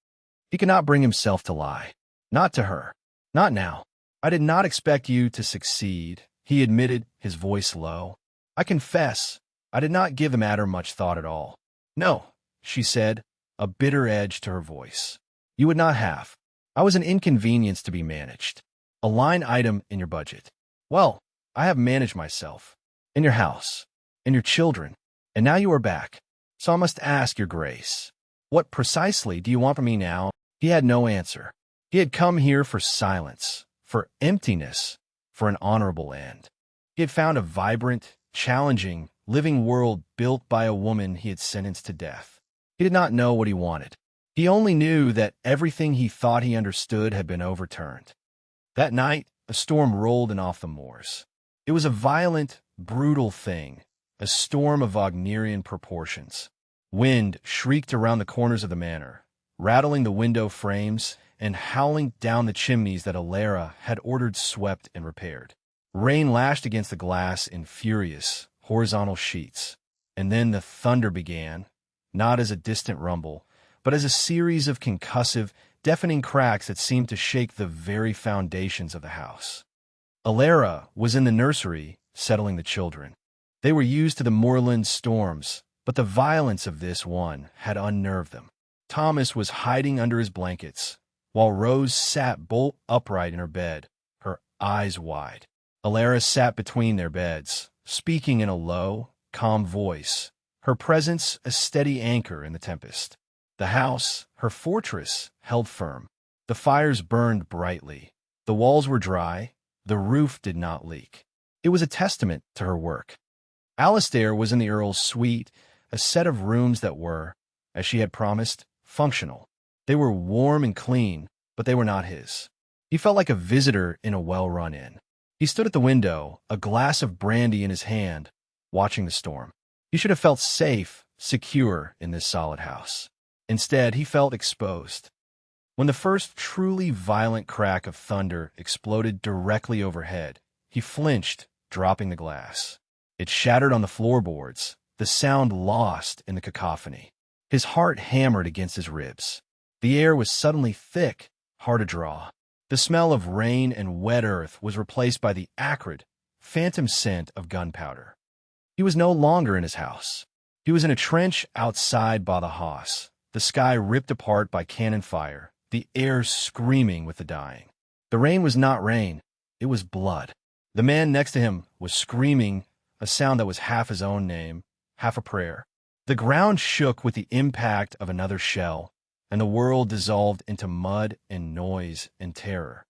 He could not bring himself to lie. Not to her. Not now. "I did not expect you to succeed," he admitted, his voice low. "I confess, I did not give the matter much thought at all." "No," she said, a bitter edge to her voice. "You would not have. I was an inconvenience to be managed. A line item in your budget. Well, I have managed myself. In your house. And your children, and now you are back. So I must ask, Your Grace, what precisely do you want from me now?" He had no answer. He had come here for silence, for emptiness, for an honorable end. He had found a vibrant, challenging, living world built by a woman he had sentenced to death. He did not know what he wanted. He only knew that everything he thought he understood had been overturned. That night, a storm rolled in off the moors. It was a violent, brutal thing. A storm of Wagnerian proportions. Wind shrieked around the corners of the manor, rattling the window frames and howling down the chimneys that Alara had ordered swept and repaired. Rain lashed against the glass in furious, horizontal sheets. And then the thunder began, not as a distant rumble, but as a series of concussive, deafening cracks that seemed to shake the very foundations of the house. Alara was in the nursery, settling the children. They were used to the moorland storms, but the violence of this one had unnerved them. Thomas was hiding under his blankets, while Rose sat bolt upright in her bed, her eyes wide. Alara sat between their beds, speaking in a low, calm voice, her presence a steady anchor in the tempest. The house, her fortress, held firm. The fires burned brightly. The walls were dry. The roof did not leak. It was a testament to her work. Alistair was in the Earl's suite, a set of rooms that were, as she had promised, functional. They were warm and clean, but they were not his. He felt like a visitor in a well-run inn. He stood at the window, a glass of brandy in his hand, watching the storm. He should have felt safe, secure in this solid house. Instead, he felt exposed. When the first truly violent crack of thunder exploded directly overhead, he flinched, dropping the glass. It shattered on the floorboards, the sound lost in the cacophony. His heart hammered against his ribs. The air was suddenly thick, hard to draw. The smell of rain and wet earth was replaced by the acrid, phantom scent of gunpowder. He was no longer in his house. He was in a trench outside Badajoz, the sky ripped apart by cannon fire, the air screaming with the dying. The rain was not rain, it was blood. The man next to him was screaming, a sound that was half his own name, half a prayer. The ground shook with the impact of another shell, and the world dissolved into mud and noise and terror.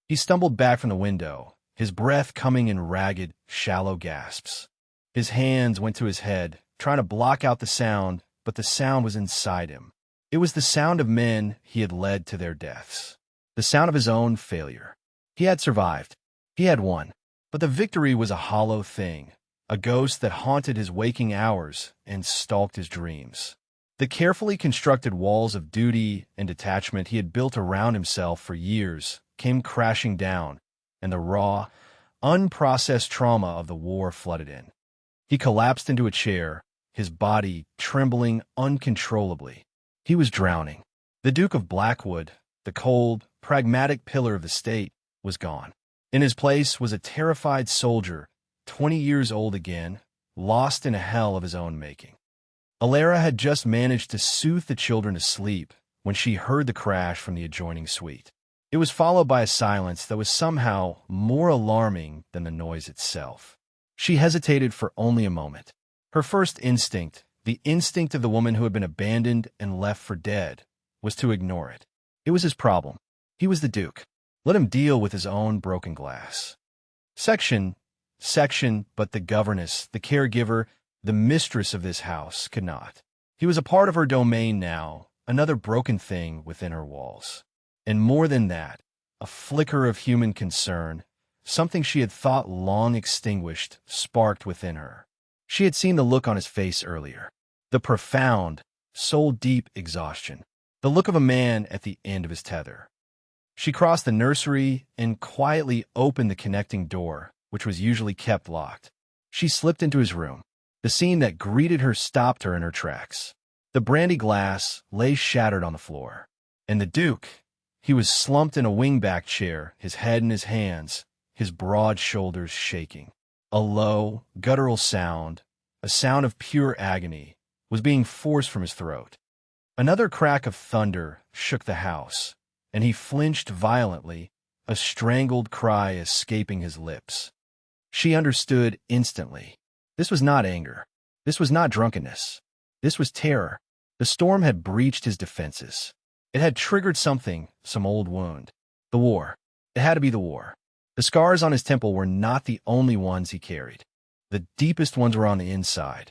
He stumbled back from the window, his breath coming in ragged, shallow gasps. His hands went to his head, trying to block out the sound, but the sound was inside him. It was the sound of men he had led to their deaths. The sound of his own failure. He had survived. He had won. But the victory was a hollow thing, a ghost that haunted his waking hours and stalked his dreams. The carefully constructed walls of duty and detachment he had built around himself for years came crashing down, and the raw, unprocessed trauma of the war flooded in. He collapsed into a chair, his body trembling uncontrollably. He was drowning. The Duke of Blackwood, the cold, pragmatic pillar of the state, was gone. In his place was a terrified soldier, 20 years old again, lost in a hell of his own making. Alara had just managed to soothe the children to sleep when she heard the crash from the adjoining suite. It was followed by a silence that was somehow more alarming than the noise itself. She hesitated for only a moment. Her first instinct, the instinct of the woman who had been abandoned and left for dead, was to ignore it. It was his problem. He was the Duke. Let him deal with his own broken glass. Section, but the governess, the caregiver, the mistress of this house could not. He was a part of her domain now, another broken thing within her walls. And more than that, a flicker of human concern, something she had thought long extinguished, sparked within her. She had seen the look on his face earlier. The profound, soul-deep exhaustion. The look of a man at the end of his tether. She crossed the nursery and quietly opened the connecting door, which was usually kept locked. She slipped into his room. The scene that greeted her stopped her in her tracks. The brandy glass lay shattered on the floor. And the Duke, he was slumped in a wingback chair, his head in his hands, his broad shoulders shaking. A low, guttural sound, a sound of pure agony, was being forced from his throat. Another crack of thunder shook the house, and he flinched violently, a strangled cry escaping his lips. She understood instantly. This was not anger. This was not drunkenness. This was terror. The storm had breached his defenses. It had triggered something, some old wound. The war. It had to be the war. The scars on his temple were not the only ones he carried. The deepest ones were on the inside.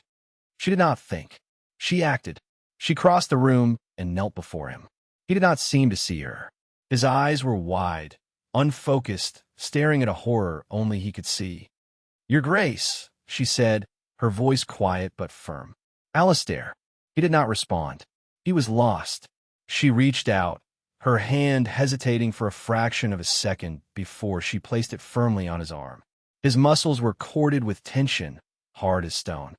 She did not think. She acted. She crossed the room and knelt before him. He did not seem to see her. His eyes were wide, unfocused, staring at a horror only he could see. "Your Grace," she said, her voice quiet but firm. "Alistair." He did not respond. He was lost. She reached out, her hand hesitating for a fraction of a second before she placed it firmly on his arm. His muscles were corded with tension, hard as stone.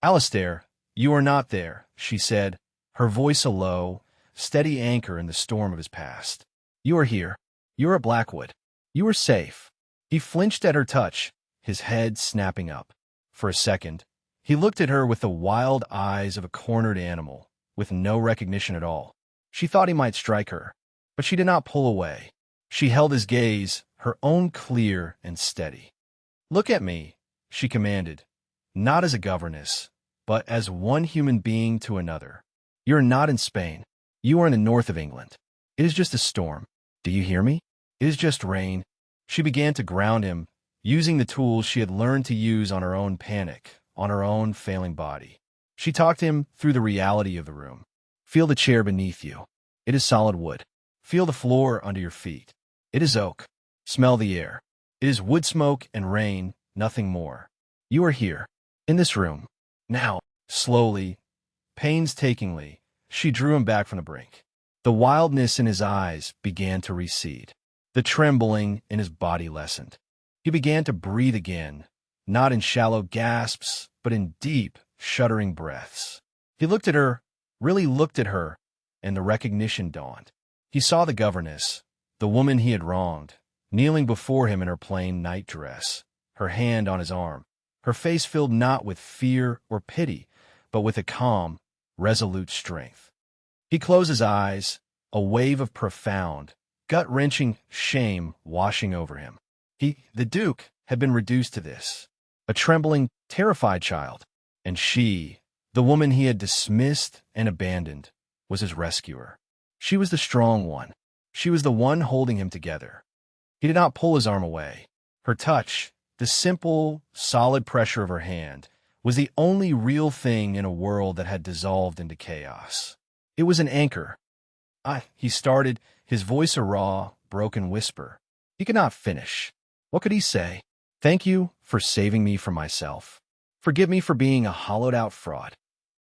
"Alistair, you are not there," she said, her voice a low, steady anchor in the storm of his past. You are here. You are at Blackwood. You are safe. He flinched at her touch, his head snapping up. For a second, he looked at her with the wild eyes of a cornered animal, with no recognition at all. She thought he might strike her, but she did not pull away. She held his gaze, her own clear and steady. "Look at me," she commanded, not as a governess, but as one human being to another. "You are not in Spain. You are in the north of England. It is just a storm. Do you hear me? It is just rain." She began to ground him, using the tools she had learned to use on her own panic, on her own failing body. She talked him through the reality of the room. "Feel the chair beneath you. It is solid wood. Feel the floor under your feet. It is oak. Smell the air. It is wood smoke and rain, nothing more. You are here, in this room. Now." Slowly, painstakingly, she drew him back from the brink. The wildness in his eyes began to recede. The trembling in his body lessened. He began to breathe again, not in shallow gasps, but in deep, shuddering breaths. He looked at her, really looked at her, and the recognition dawned. He saw the governess, the woman he had wronged, kneeling before him in her plain night dress, her hand on his arm, her face filled not with fear or pity, but with a calm, resolute strength. He closed his eyes, a wave of profound, gut-wrenching shame washing over him. He, the Duke, had been reduced to this, a trembling, terrified child, and she, the woman he had dismissed and abandoned, was his rescuer. She was the strong one. She was the one holding him together. He did not pull his arm away. Her touch, the simple, solid pressure of her hand, was the only real thing in a world that had dissolved into chaos. It was an anchor. He started, his voice a raw, broken whisper. He could not finish. What could he say? "Thank you for saving me from myself. Forgive me for being a hollowed-out fraud."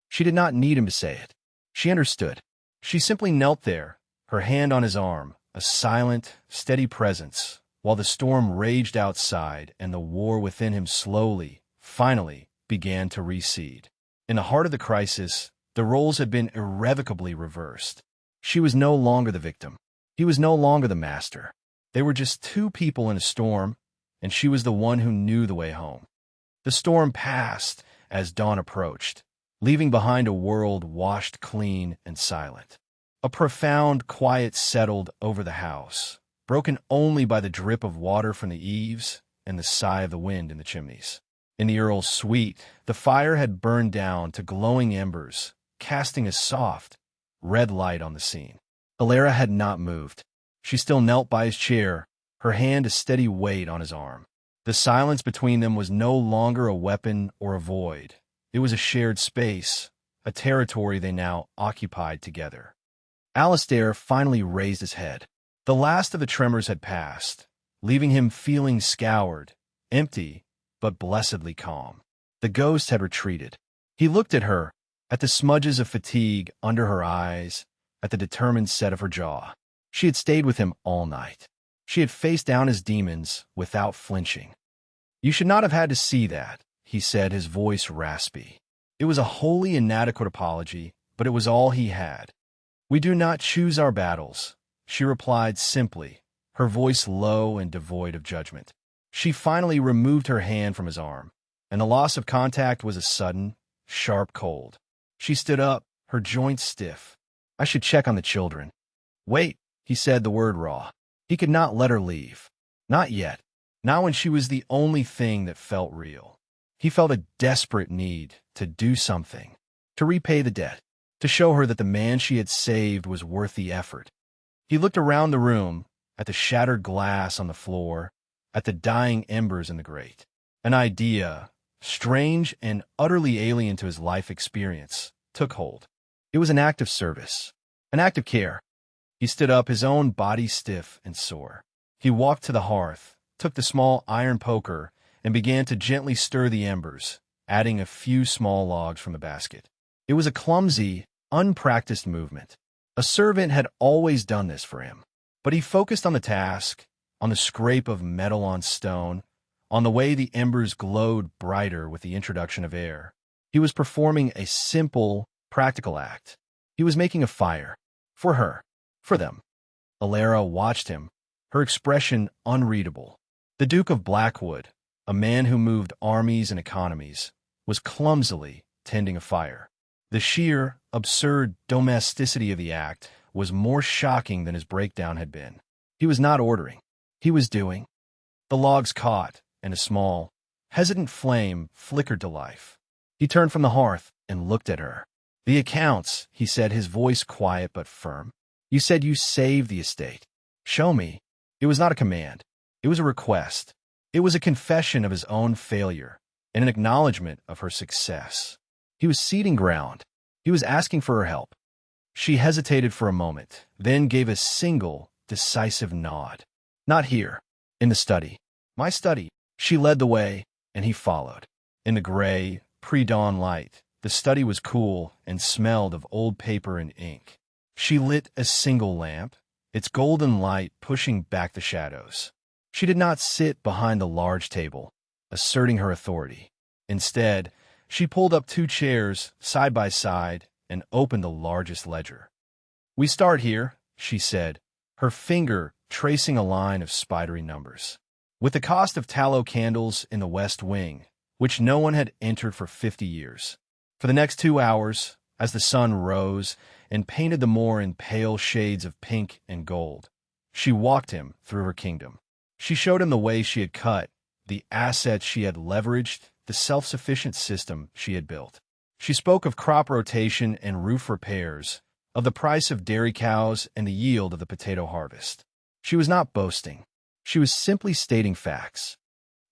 She did not need him to say it. She understood. She simply knelt there, her hand on his arm, a silent, steady presence, while the storm raged outside and the war within him slowly, finally, began to recede. In the heart of the crisis, the roles had been irrevocably reversed. She was no longer the victim. He was no longer the master. They were just two people in a storm, and she was the one who knew the way home. The storm passed as dawn approached, leaving behind a world washed clean and silent. A profound quiet settled over the house, broken only by the drip of water from the eaves and the sigh of the wind in the chimneys. In the Earl's suite, the fire had burned down to glowing embers, casting a soft, red light on the scene. Alara had not moved. She still knelt by his chair, her hand a steady weight on his arm. The silence between them was no longer a weapon or a void. It was a shared space, a territory they now occupied together. Alistair finally raised his head. The last of the tremors had passed, leaving him feeling scoured, empty, but blessedly calm. The ghost had retreated. He looked at her, at the smudges of fatigue under her eyes, at the determined set of her jaw. She had stayed with him all night. She had faced down his demons without flinching. "You should not have had to see that," he said, his voice raspy. It was a wholly inadequate apology, but it was all he had. "We do not choose our battles," she replied simply, her voice low and devoid of judgment. She finally removed her hand from his arm, and the loss of contact was a sudden, sharp cold. She stood up, her joints stiff. "I should check on the children." "Wait," he said, the word raw. He could not let her leave. Not yet. Not when she was the only thing that felt real. He felt a desperate need to do something, to repay the debt, to show her that the man she had saved was worth the effort. He looked around the room, at the shattered glass on the floor, at the dying embers in the grate. An idea, strange and utterly alien to his life experience, took hold. It was an act of service, an act of care. He stood up, his own body stiff and sore. He walked to the hearth, took the small iron poker, and began to gently stir the embers, adding a few small logs from the basket. It was a clumsy, unpracticed movement. A servant had always done this for him, but he focused on the task, on the scrape of metal on stone, on the way the embers glowed brighter with the introduction of air. He was performing a simple, practical act. He was making a fire For her. For them. Alara watched him, her expression unreadable. The Duke of Blackwood, a man who moved armies and economies, was clumsily tending a fire. The sheer, absurd domesticity of the act was more shocking than his breakdown had been. He was not ordering. He was doing. The logs caught, and a small, hesitant flame flickered to life. He turned from the hearth and looked at her. "The accounts," he said, his voice quiet but firm. "You said you saved the estate. Show me." It was not a command. It was a request. It was a confession of his own failure and an acknowledgement of her success. He was ceding ground. He was asking for her help. She hesitated for a moment, then gave a single, decisive nod. "Not here. In the study." "My study." She led the way, and he followed. In the gray, pre-dawn light, the study was cool and smelled of old paper and ink. She lit a single lamp, its golden light pushing back the shadows. She did not sit behind the large table, asserting her authority. Instead, she pulled up 2 chairs side by side and opened the largest ledger. "We start here," she said, her finger tracing a line of spidery numbers. "With the cost of tallow candles in the west wing, which no one had entered for 50 years. For the next 2 hours, as the sun rose and painted the moor in pale shades of pink and gold, she walked him through her kingdom. She showed him the way she had cut, the assets she had leveraged, the self-sufficient system she had built. She spoke of crop rotation and roof repairs, of the price of dairy cows and the yield of the potato harvest. She was not boasting. She was simply stating facts.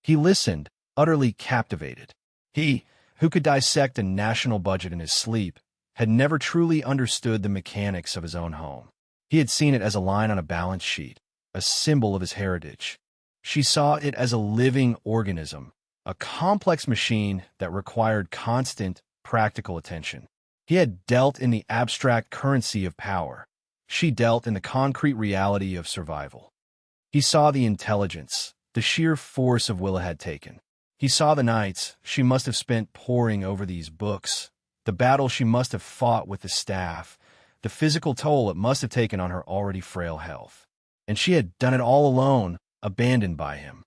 He listened, utterly captivated. He, who could dissect a national budget in his sleep, had never truly understood the mechanics of his own home. He had seen it as a line on a balance sheet, a symbol of his heritage. She saw it as a living organism, a complex machine that required constant, practical attention. He had dealt in the abstract currency of power. She dealt in the concrete reality of survival. He saw the intelligence, the sheer force of will it had taken. He saw the nights she must have spent poring over these books, the battle she must have fought with the staff, the physical toll it must have taken on her already frail health. And she had done it all alone, abandoned by him.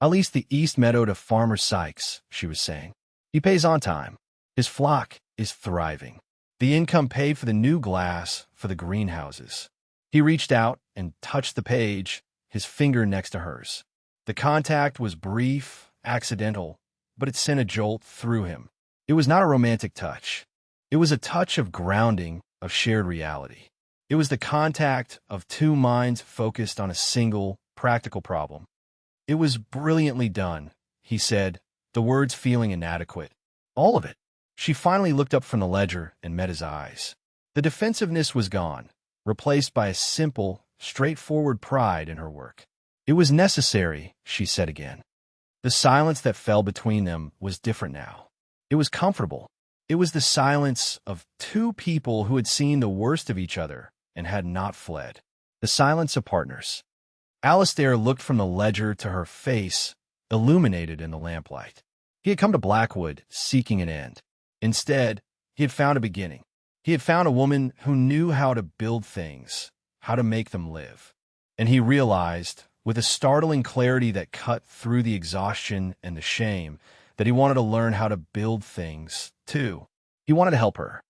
"I leased the East Meadow to Farmer Sykes," she was saying. "He pays on time. His flock is thriving. The income paid for the new glass for the greenhouses." He reached out and touched the page, his finger next to hers. The contact was brief, accidental, but it sent a jolt through him. It was not a romantic touch. It was a touch of grounding, of shared reality. It was the contact of 2 minds focused on a single, practical problem. "It was brilliantly done," he said, the words feeling inadequate. "All of it." She finally looked up from the ledger and met his eyes. The defensiveness was gone, replaced by a simple, straightforward pride in her work. "It was necessary," she said again. The silence that fell between them was different now. It was comfortable. It was the silence of 2 people who had seen the worst of each other and had not fled. The silence of partners. Alistair looked from the ledger to her face, illuminated in the lamplight. He had come to Blackwood seeking an end. Instead, he had found a beginning. He had found a woman who knew how to build things, how to make them live. And he realized, with a startling clarity that cut through the exhaustion and the shame, that he wanted to learn how to build things, too. He wanted to help her.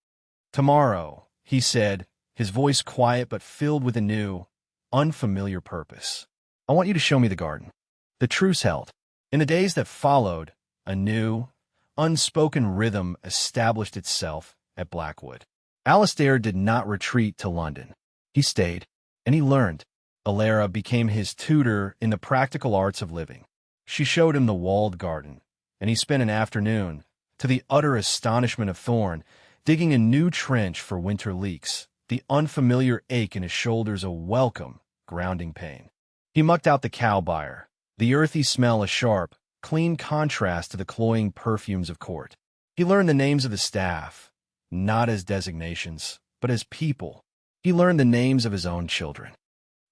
"Tomorrow," he said, his voice quiet but filled with a new, unfamiliar purpose. "I want you to show me the garden." The truce held. In the days that followed, a new, unspoken rhythm established itself at Blackwood. Alistair did not retreat to London. He stayed, and he learned. Alara became his tutor in the practical arts of living. She showed him the walled garden, and he spent an afternoon, to the utter astonishment of Thorne, digging a new trench for winter leaks, the unfamiliar ache in his shoulders a welcome, grounding pain. He mucked out the cow byre, the earthy smell a sharp, clean contrast to the cloying perfumes of court. He learned the names of the staff, not as designations, but as people. He learned the names of his own children.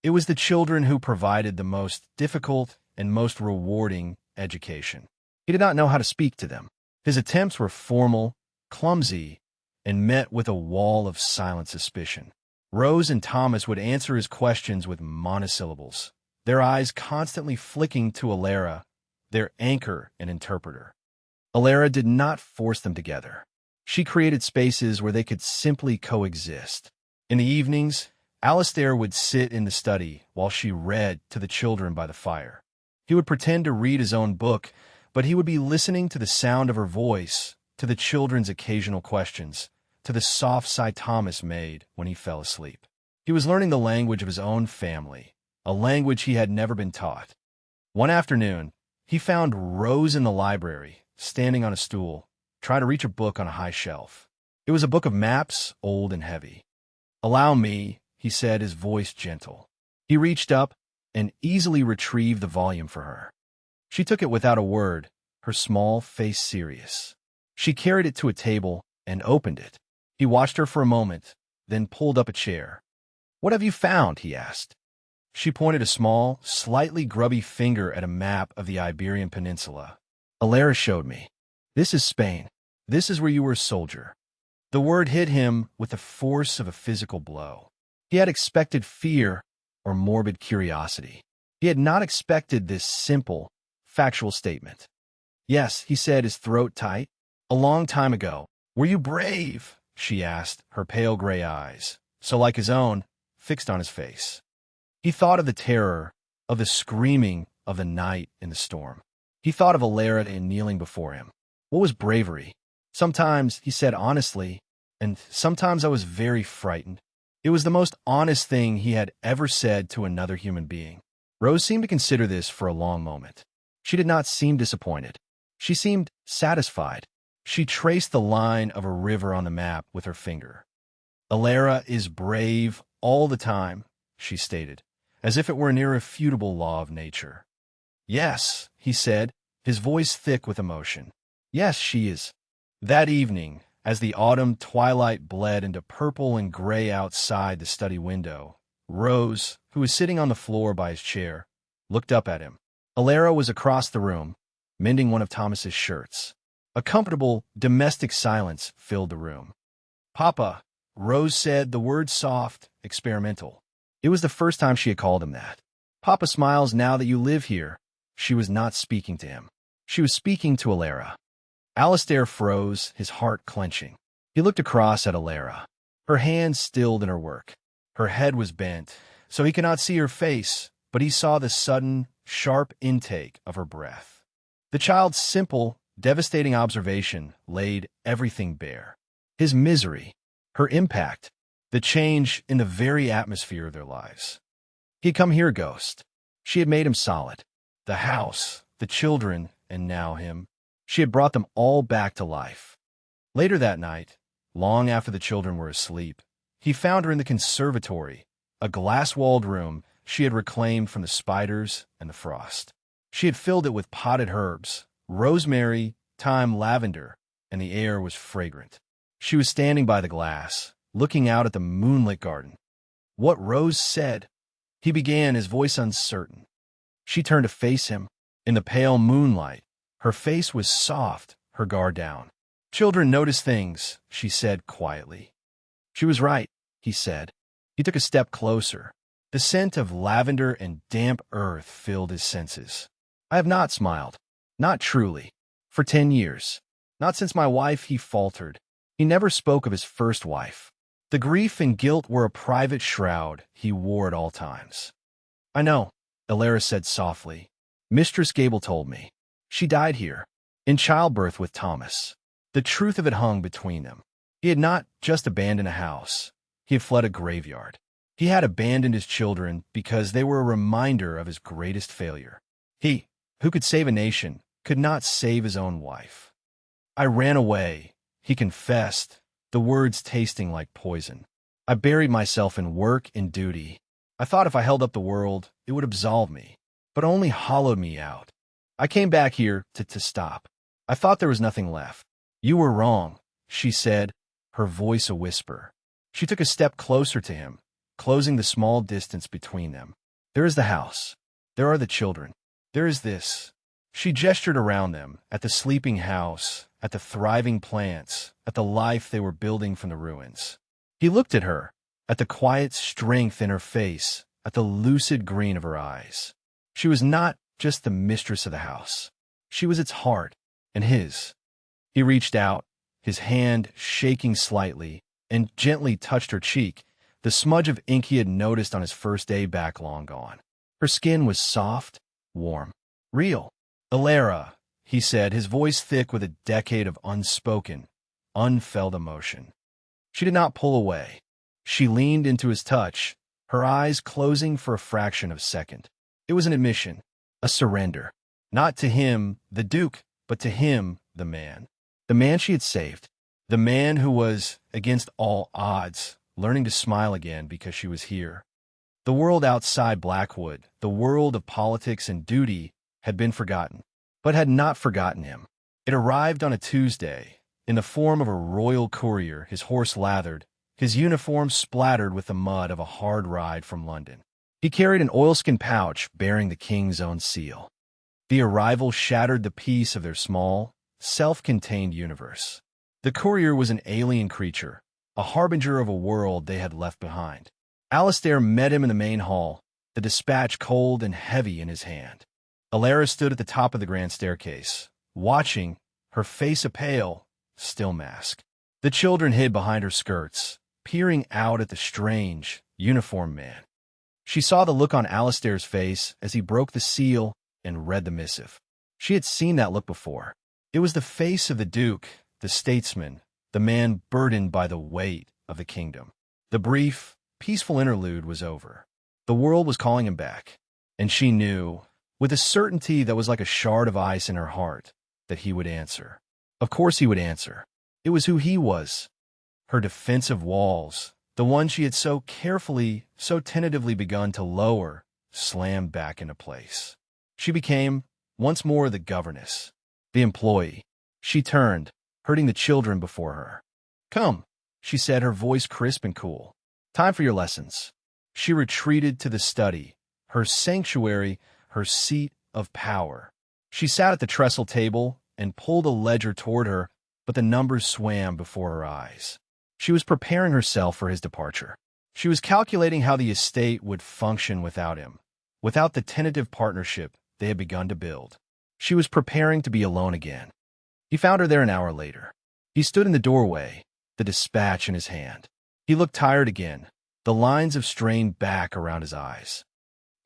It was the children who provided the most difficult and most rewarding education. He did not know how to speak to them. His attempts were formal, clumsy, and met with a wall of silent suspicion. Rose and Thomas would answer his questions with monosyllables, their eyes constantly flicking to Alara, their anchor and interpreter. Alara did not force them together. She created spaces where they could simply coexist. In the evenings, Alistair would sit in the study while she read to the children by the fire. He would pretend to read his own book, but he would be listening to the sound of her voice, to the children's occasional questions, to the soft sigh Thomas made when he fell asleep. He was learning the language of his own family, a language he had never been taught. One afternoon, he found Rose in the library, standing on a stool, trying to reach a book on a high shelf. It was a book of maps, old and heavy. "Allow me," he said, his voice gentle. He reached up and easily retrieved the volume for her. She took it without a word, her small face serious. She carried it to a table and opened it. He watched her for a moment, then pulled up a chair. "What have you found?" he asked. She pointed a small, slightly grubby finger at a map of the Iberian Peninsula. "Alara showed me. This is Spain. This is where you were a soldier." The word hit him with the force of a physical blow. He had expected fear or morbid curiosity. He had not expected this simple, factual statement. "Yes," he said, his throat tight. "A long time ago." "Were you brave?" she asked, her pale gray eyes, so like his own, fixed on his face. He thought of the terror, of the screaming of the night in the storm. He thought of Alara kneeling before him. What was bravery? "Sometimes," he said honestly, "and sometimes I was very frightened." It was the most honest thing he had ever said to another human being. Rose seemed to consider this for a long moment. She did not seem disappointed. She seemed satisfied. She traced the line of a river on the map with her finger. "Alara is brave all the time," she stated, as if it were an irrefutable law of nature. "Yes," he said, his voice thick with emotion. "Yes, she is." That evening, as the autumn twilight bled into purple and gray outside the study window, Rose, who was sitting on the floor by his chair, looked up at him. Alara was across the room, mending one of Thomas's shirts. A comfortable, domestic silence filled the room. "Papa," Rose said, the word soft, experimental. It was the first time she had called him that. "Papa smiles now that you live here." She was not speaking to him. She was speaking to Alara. Alistair froze, his heart clenching. He looked across at Alara. Her hands stilled in her work. Her head was bent, so he could not see her face, but he saw the sudden, sharp intake of her breath. The child's simple, devastating observation laid everything bare. His misery, her impact, the change in the very atmosphere of their lives. He had come here, Ghost. She had made him solid. The house, the children, and now him. She had brought them all back to life. Later that night, long after the children were asleep, he found her in the conservatory, a glass-walled room she had reclaimed from the spiders and the frost. She had filled it with potted herbs, rosemary, thyme, lavender, and the air was fragrant. She was standing by the glass, looking out at the moonlit garden. "What Rose said," he began, his voice uncertain. She turned to face him. In the pale moonlight, her face was soft, her guard down. "Children notice things," she said quietly. She was right, he said. He took a step closer. The scent of lavender and damp earth filled his senses. "I have not smiled. Not truly. For 10 years. Not since my wife," he faltered. He never spoke of his first wife. The grief and guilt were a private shroud he wore at all times. "I know," Alara said softly. "Mistress Gable told me. She died here, in childbirth with Thomas." The truth of it hung between them. He had not just abandoned a house. He had fled a graveyard. He had abandoned his children because they were a reminder of his greatest failure. He, who could save a nation, could not save his own wife. "I ran away," he confessed, the words tasting like poison. "I buried myself in work and duty. I thought if I held up the world, it would absolve me, but only hollowed me out. I came back here to stop. I thought there was nothing left." "You were wrong," she said, her voice a whisper. She took a step closer to him, closing the small distance between them. "There is the house. There are the children. There is this." She gestured around them, at the sleeping house, at the thriving plants, at the life they were building from the ruins. He looked at her, at the quiet strength in her face, at the lucid green of her eyes. She was not just the mistress of the house. She was its heart, and his. He reached out, his hand shaking slightly, and gently touched her cheek, the smudge of ink he had noticed on his first day back long gone. Her skin was soft, warm, real. "Alara," he said, his voice thick with a decade of unspoken, unfelt emotion. She did not pull away. She leaned into his touch, her eyes closing for a fraction of a second. It was an admission, a surrender. Not to him, the Duke, but to him, the man. The man she had saved. The man who was, against all odds, learning to smile again because she was here. The world outside Blackwood, the world of politics and duty, had been forgotten, but had not forgotten him. It arrived on a Tuesday, in the form of a royal courier, his horse lathered, his uniform splattered with the mud of a hard ride from London. He carried an oilskin pouch bearing the king's own seal. The arrival shattered the peace of their small, self-contained universe. The courier was an alien creature, a harbinger of a world they had left behind. Alistair met him in the main hall, the dispatch cold and heavy in his hand. Alara stood at the top of the grand staircase, watching, her face a pale, still mask. The children hid behind her skirts, peering out at the strange, uniformed man. She saw the look on Alistair's face as he broke the seal and read the missive. She had seen that look before. It was the face of the Duke, the statesman, the man burdened by the weight of the kingdom. The brief, peaceful interlude was over. The world was calling him back, and she knew, with a certainty that was like a shard of ice in her heart, that he would answer. Of course he would answer. It was who he was. Her defensive walls, the one she had so carefully, so tentatively begun to lower, slammed back into place. She became, once more, the governess, the employee. She turned, hurting the children before her. "Come," she said, her voice crisp and cool. "Time for your lessons." She retreated to the study, her sanctuary, her seat of power. She sat at the trestle table and pulled a ledger toward her, but the numbers swam before her eyes. She was preparing herself for his departure. She was calculating how the estate would function without him, without the tentative partnership they had begun to build. She was preparing to be alone again. He found her there an hour later. He stood in the doorway, the dispatch in his hand. He looked tired again, the lines of strain back around his eyes.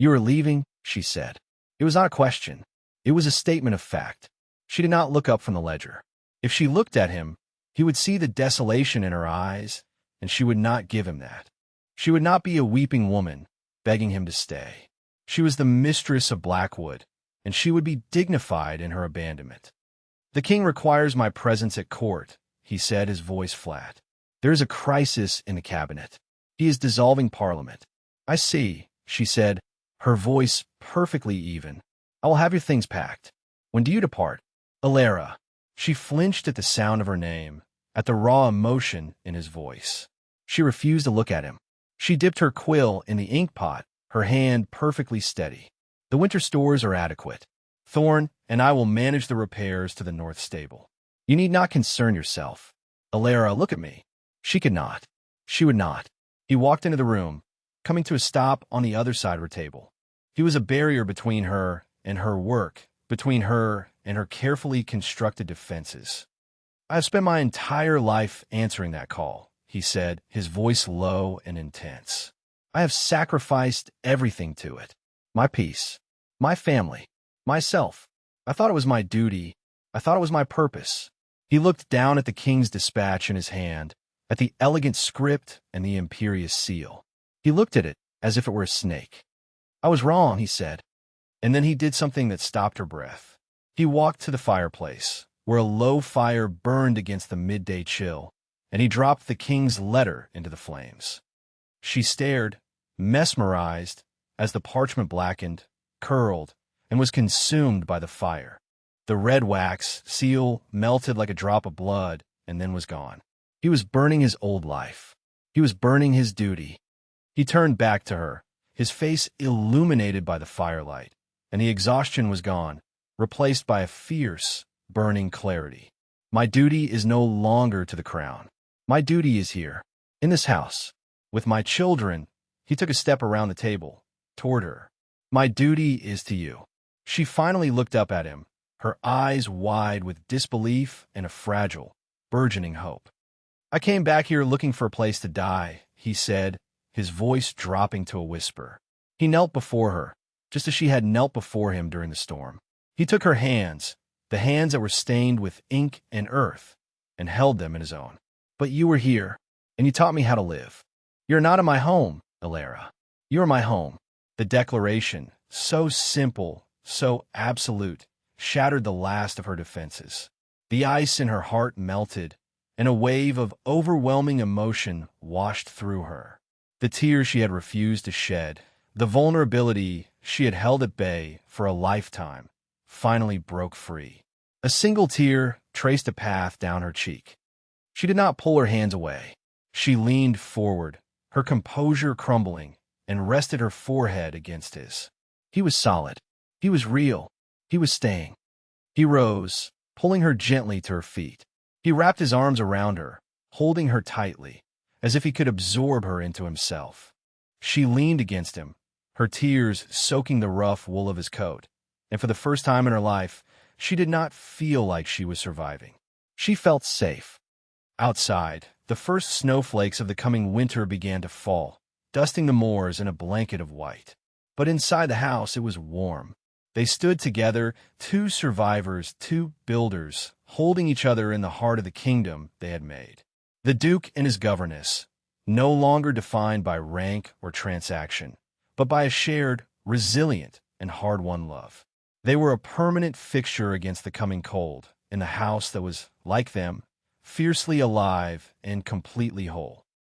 "You are leaving?" she said. It was not a question. It was a statement of fact. She did not look up from the ledger. If she looked at him, he would see the desolation in her eyes, and she would not give him that. She would not be a weeping woman, begging him to stay. She was the mistress of Blackwood, and she would be dignified in her abandonment. "The king requires my presence at court," he said, his voice flat. "There is a crisis in the cabinet. He is dissolving Parliament." "I see," she said, her voice perfectly even. "I will have your things packed. When do you depart?" "Alara." She flinched at the sound of her name, at the raw emotion in his voice. She refused to look at him. She dipped her quill in the ink pot, her hand perfectly steady. "The winter stores are adequate. Thorne and I will manage the repairs to the north stable. You need not concern yourself." "Alara, look at me." She could not. She would not. He walked into the room, coming to a stop on the other side of her table. He was a barrier between her and her work, between her and her carefully constructed defenses. "I have spent my entire life answering that call," he said, his voice low and intense. "I have sacrificed everything to it. My peace, my family, myself. I thought it was my duty. I thought it was my purpose." He looked down at the king's dispatch in his hand, at the elegant script and the imperious seal. He looked at it as if it were a snake. "I was wrong," he said. And then he did something that stopped her breath. He walked to the fireplace, where a low fire burned against the midday chill, and he dropped the king's letter into the flames. She stared, mesmerized, as the parchment blackened, curled, and was consumed by the fire. The red wax seal melted like a drop of blood and then was gone. He was burning his old life. He was burning his duty. He turned back to her, his face illuminated by the firelight, and the exhaustion was gone, replaced by a fierce, burning clarity. "My duty is no longer to the crown. My duty is here, in this house, With my children, he took a step around the table, toward her. My duty is to you. She finally looked up at him, her eyes wide with disbelief and a fragile, burgeoning hope. I came back here looking for a place to die, he said, his voice dropping to a whisper. He knelt before her, just as she had knelt before him during the storm. He took her hands, the hands that were stained with ink and earth, and held them in his own. But you were here, and you taught me how to live. You're not in my home, Alara. You're my home. The declaration, so simple, so absolute, shattered the last of her defenses. The ice in her heart melted, and a wave of overwhelming emotion washed through her. The tears she had refused to shed, the vulnerability she had held at bay for a lifetime, finally broke free. A single tear traced a path down her cheek. She did not pull her hands away. She leaned forward, her composure crumbling, and rested her forehead against his. He was solid. He was real. He was staying. He rose, pulling her gently to her feet. He wrapped his arms around her, holding her tightly, as if he could absorb her into himself. She leaned against him, her tears soaking the rough wool of his coat, and for the first time in her life, she did not feel like she was surviving. She felt safe. Outside, the first snowflakes of the coming winter began to fall, dusting the moors in a blanket of white. But inside the house, it was warm. They stood together, two survivors, two builders, holding each other in the heart of the kingdom they had made. The Duke and his governess, no longer defined by rank or transaction, but by a shared, resilient, and hard-won love. They were a permanent fixture against the coming cold, in the house that was, like them, fiercely alive and completely whole.